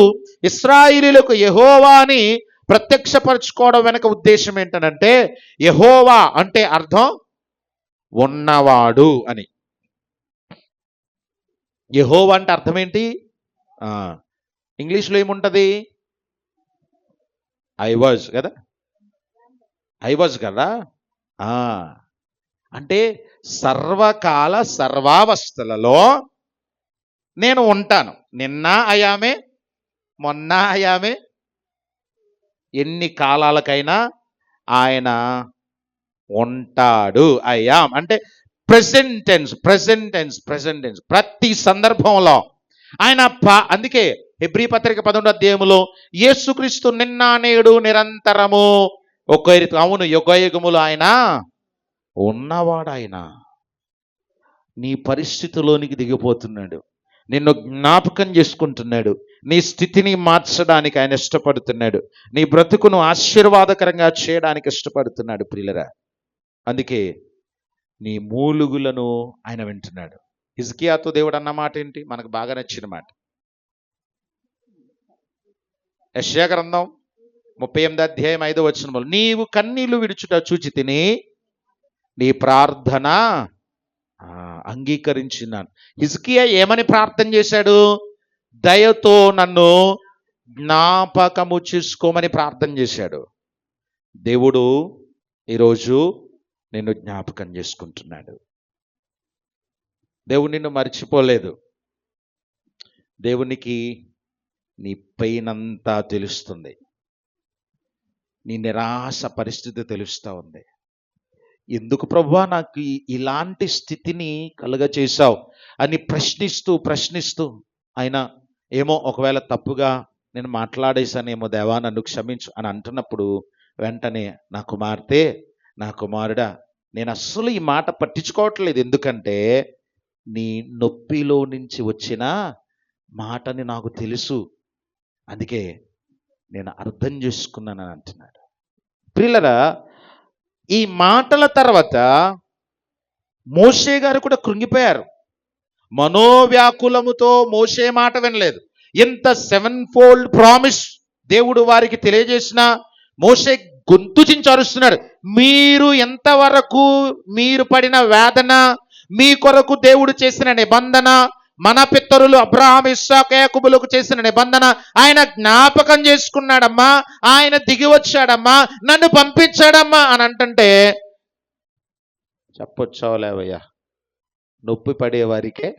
ఇశ్రాయేలీయులకు యెహోవాని ప్రత్యక్షపరచుకోవడం వెనక ఉద్దేశం ఏంటనంటే, యెహోవా అంటే అర్థం ఉన్నవాడు అని. యెహోవా అంటే అర్థం ఏంటి? ఇంగ్లీష్లో ఏముంటది? ఐ వాజ్ కదా, ఐ వాజ్ కదా. అంటే సర్వకాల సర్వావస్థలలో నేను ఉంటాను. నిన్న అయామే, మొన్న అయామే, ఎన్ని కాలాలకైనా ఆయన ఉంటాడు. అయామ్ అంటే present tense, present tense, present tense. ప్రతి సందర్భంలో ఆయన అందుకే హెబ్రీ పత్రిక 11వ అధ్యాయములో యేసుక్రీస్తు నిన్న నేడు నిరంతరము ఒకే రీతి, అవును, యుగయుగములు ఆయన ఉన్నవాడు. ఆయన నీ పరిస్థితిలోనికి దిగిపోతున్నాడు, నిన్ను జ్ఞాపకం చేసుకుంటున్నాడు, నీ స్థితిని మార్చడానికి ఆయన ఇష్టపడుతున్నాడు, నీ బ్రతుకును ఆశీర్వాదకరంగా చేయడానికి ఇష్టపడుతున్నాడు ప్రియులరా. అందుకే నీ మూలుగులను ఆయన వింటున్నాడు. హిజ్కియాతో దేవుడు అన్న మాట ఏంటి? మనకు బాగా నచ్చిన మాట. యెషయా గ్రంథం 38వ అధ్యాయం 5వ వచనములో, నీవు కన్నీళ్లు విడుచుట చూచి తిని నీ ప్రార్థన అంగీకరించినాను. హిజ్కియా ఏమని ప్రార్థన చేశాడు? దయతో నన్ను జ్ఞాపకము చేసుకోమని ప్రార్థన చేశాడు. దేవుడు ఈరోజు నిన్ను జ్ఞాపకం చేసుకుంటున్నాడు. దేవుడు నిన్ను మర్చిపోలేదు. దేవునికి నీ పైనంతా తెలుస్తుంది, నీ నిరాశ పరిస్థితి తెలుస్తూ ఉంది. ఎందుకు ప్రభువా నాకు ఇలాంటి స్థితిని కలుగచేశావు అని ప్రశ్నిస్తూ అయినా ఏమో ఒకవేళ తప్పుగా నేను మాట్లాడేశానేమో, దేవా నన్ను క్షమించు అని అంటున్నప్పుడు వెంటనే, నా కుమార్తె, నా కుమారుడా, నేను అస్సలు ఈ మాట పట్టించుకోవట్లేదు. ఎందుకంటే నీ నొప్పిలో నుంచి వచ్చిన మాటని నాకు తెలుసు, అందుకే నేను అర్థం చేసుకున్నానని అంటున్నాడు. ప్రియులరా, ఈ మాటల తర్వాత మోషే గారు కూడా కృంగిపోయారు. మనోవ్యాకులముతో మోషే మాట వినలేదు. ఇంత 7-fold ప్రామిస్ దేవుడు వారికి తెలియజేసిన మోషే గొంతు చించి అరుస్తున్నాడు. మీరు ఎంతవరకు మీరు పడిన వేదన, మీ కొరకు దేవుడు చేసిన నిబంధన, మన పితరులు అబ్రహాం, ఇస్సాకు, యాకోబులకు చేసిన నిబంధన ఆయన జ్ఞాపకం చేసుకున్నాడమ్మా, ఆయన దిగి వచ్చాడమ్మా, నన్ను పంపించాడమ్మా అని అంటుంటే చెప్పొచ్చావులేవయ్యా, నొప్పి పడే వారికే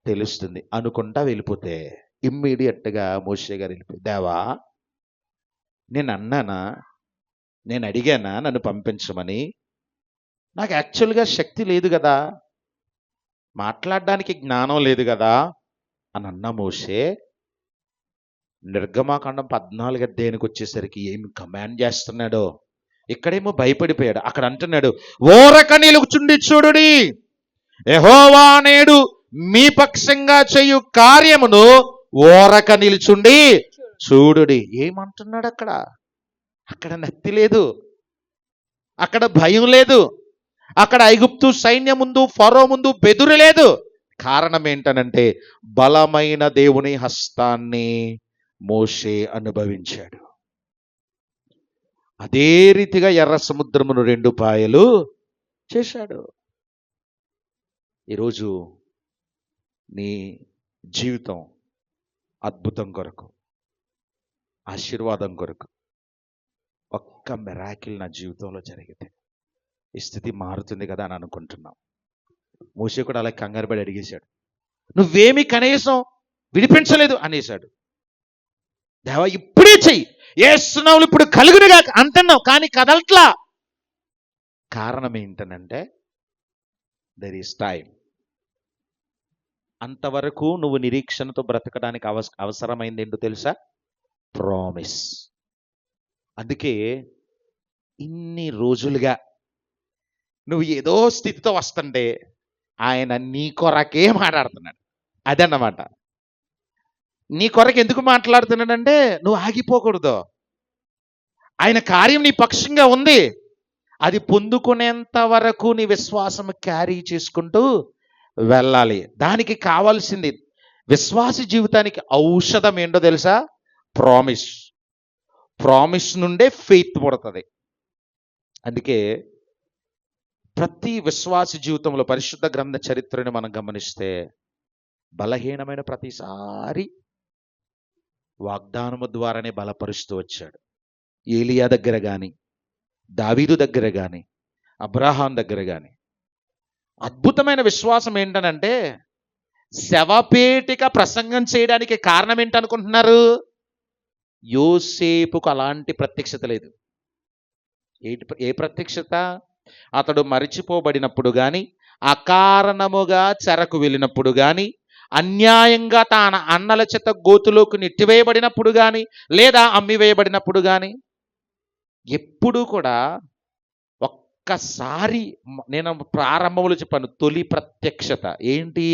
తెలుస్తుంది అనుకుంటా వెళ్ళిపోతే ఇమ్మీడియట్గా మోషే గారు వెళ్ళిపోయి, దేవా నేను అన్నానా, నేను అడిగానా నన్ను పంపించమని? నాకు యాక్చువల్గా శక్తి లేదు కదా, మాట్లాడడానికి జ్ఞానం లేదు కదా అని అన్న మోషే నిర్గమాకాండం 14వ అధ్యాయానికి వచ్చేసరికి ఏమి కమాండ్ చేస్తున్నాడో, ఇక్కడేమో భయపడిపోయాడు, అక్కడ అంటున్నాడు, ఓరక నిలుచుండి చూడుడి, యెహోవా నేడు మీ పక్షంగా చేయు కార్యమును ఓరక నిలుచుండి చూడుడి. ఏమంటున్నాడు? అక్కడ నత్తి లేదు, అక్కడ భయం లేదు, అక్కడ ఐగుప్తు సైన్యం ముందు, ఫరో ముందు బెదురు లేదు. కారణం ఏంటనంటే బలమైన దేవుని హస్తాన్ని మోషే అనుభవించాడు. అదే రీతిగా ఎర్ర సముద్రమును 2 పాయలు చేశాడు. ఈరోజు నీ జీవితం అద్భుతం కొరకు, ఆశీర్వాదం కొరకు ఒక్క మిరాకిల్ నా జీవితంలో జరిగితే ఈ స్థితి మారుతుంది కదా అని అనుకుంటున్నాం. మోషే కూడా అలా కంగారుపడి అడిగేశాడు, నువ్వేమి కనీసం విడిపించలేదు అనేశాడు. దేవా ఇప్పుడే చెయ్యి, యేసునామములో ఇప్పుడు కలుగునుగా అంటున్నావు, కానీ కదలట్లా. కారణం ఏంటనంటే దెర్ ఈస్ టైం. అంతవరకు నువ్వు నిరీక్షణతో బ్రతకడానికి అవసరమైంది ఏంటో తెలుసా? ప్రామిస్. అందుకే ఇన్ని రోజులుగా నువ్వు ఏదో స్థితితో వస్తుంటే ఆయన నీ కొరకే మాట్లాడుతున్నాడు. అదన్నమాట. నీ కొరకు ఎందుకు మాట్లాడుతున్నాడంటే నువ్వు ఆగిపోకూడదు. ఆయన కార్యం నీ పక్షంగా ఉంది. అది పొందుకునేంత వరకు నీ విశ్వాసం క్యారీ చేసుకుంటూ వెళ్ళాలి. దానికి కావాల్సింది విశ్వాస జీవితానికి ఔషధం ఏంటో తెలుసా? ప్రామిస్. ప్రామిస్ నుండే ఫెయిత్ పుడుతుంది. అందుకే ప్రతి విశ్వాస జీవితంలో పరిశుద్ధ గ్రంథ చరిత్రని మనం గమనిస్తే బలహీనమైన ప్రతిసారి వాగ్దానము ద్వారానే బలపరుస్తూ వచ్చాడు. ఏలియా దగ్గర కానీ, దావీదు దగ్గర కానీ, అబ్రహాం దగ్గర కానీ. అద్భుతమైన విశ్వాసం ఏంటనంటే శవపేటిక ప్రసంగం చేయడానికి కారణం ఏంటనుకుంటున్నారు? యోసేపుకు అలాంటి ప్రత్యక్షత లేదు. ఏ ప్రత్యక్షత? అతడు మరిచిపోబడినప్పుడు కానీ, అకారణముగా చెరకు వెళ్ళినప్పుడు కానీ, అన్యాయంగా తన అన్నల చేత గోతులోకి నెట్టివేయబడినప్పుడు కానీ, లేదా అమ్మివేయబడినప్పుడు కానీ, ఎప్పుడూ కూడా ఒక్కసారి నేను ప్రారంభంలో చెప్పాను, తొలి ప్రత్యక్షత ఏంటి?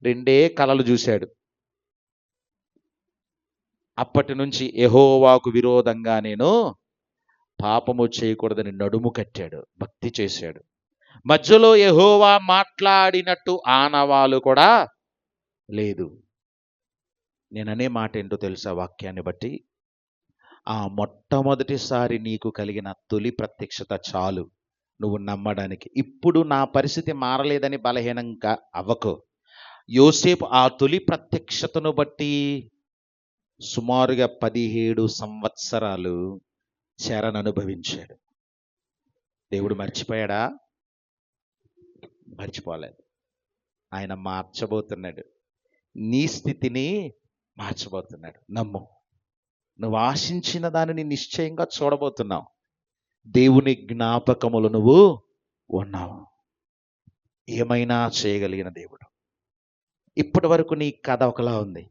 2 కలలు చూశాడు. అప్పటి నుంచి యెహోవాకు విరోధంగా నేను పాపము చేయకూడదని నడుము కట్టాడు, భక్తి చేశాడు. మధ్యలో యెహోవా మాట్లాడినట్టు ఆనవాలు కూడా లేదు. నేననే మాట ఏంటో తెలుసా? వాక్యాన్ని బట్టి ఆ మొట్టమొదటిసారి నీకు కలిగిన తొలి ప్రత్యక్షత చాలు నువ్వు నమ్మడానికి. ఇప్పుడు నా పరిస్థితి మారలేదని బలహీనంగా అవ్వకు. యోసేపు ఆ తొలి ప్రత్యక్షతను బట్టి సుమారుగా 17 సంవత్సరాలు చెరను అనుభవించాడు. దేవుడు మర్చిపోయాడా? మర్చిపోలేదు. ఆయన మార్చబోతున్నాడు. నీ స్థితిని మార్చబోతున్నాడు. నమ్ము. నువ్వు ఆశించిన దానిని నిశ్చయంగా చూడబోతున్నావు. దేవుని జ్ఞాపకములు నువ్వు ఉన్నావు. ఏమైనా చేయగలిగిన దేవుడు. ఇప్పటి వరకు నీ కథ ఒకలా ఉంది.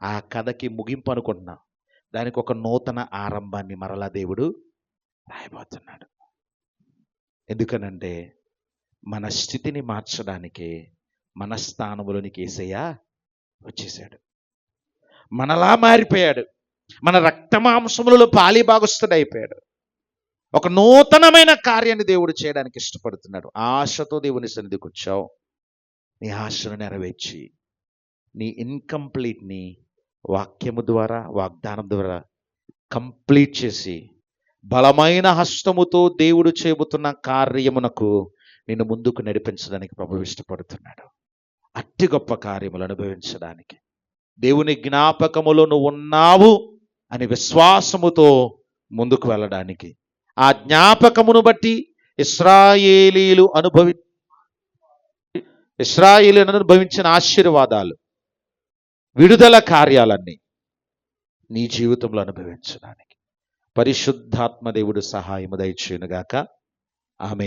ఆ కథకి ముగింపు అనుకుంటున్నావు. దానికి ఒక నూతన ఆరంభాన్ని మరలా దేవుడు రాయబోతున్నాడు. ఎందుకనంటే మన స్థితిని మార్చడానికి మన స్థానంలోనికి యేసయ్య వచ్చేసాడు. మనలా మారిపోయాడు. మన రక్తమాంసములలో పాలిభాగస్తుడైపోయాడు. ఒక నూతనమైన కార్యాన్ని దేవుడు చేయడానికి ఇష్టపడుతున్నాడు. ఆశతో దేవుని సన్నిధికి వచ్చావు. నీ ఆశను నెరవేర్చి నీ ఇన్కంప్లీట్ని వాక్యము ద్వారా, వాగ్దానం ద్వారా కంప్లీట్ చేసి బలమైన హస్తముతో దేవుడు చేయబోతున్న కార్యమునకు నిన్ను ముందుకు నడిపించడానికి ప్రభువు ఇష్టపడుతున్నాడు. అట్టి గొప్ప కార్యములు అనుభవించడానికి, దేవుని జ్ఞాపకములో నువ్వు ఉన్నావు అని విశ్వాసముతో ముందుకు వెళ్ళడానికి, ఆ జ్ఞాపకమును బట్టి ఇశ్రాయేలీలు అనుభవించిన ఆశీర్వాదాలు, విడుదల కార్యాలన్నీ నీ జీవితంలో అనుభవించడానికి పరిశుద్ధాత్మ దేవుడు సహాయము దయచేయునుగాక. ఆమేన్.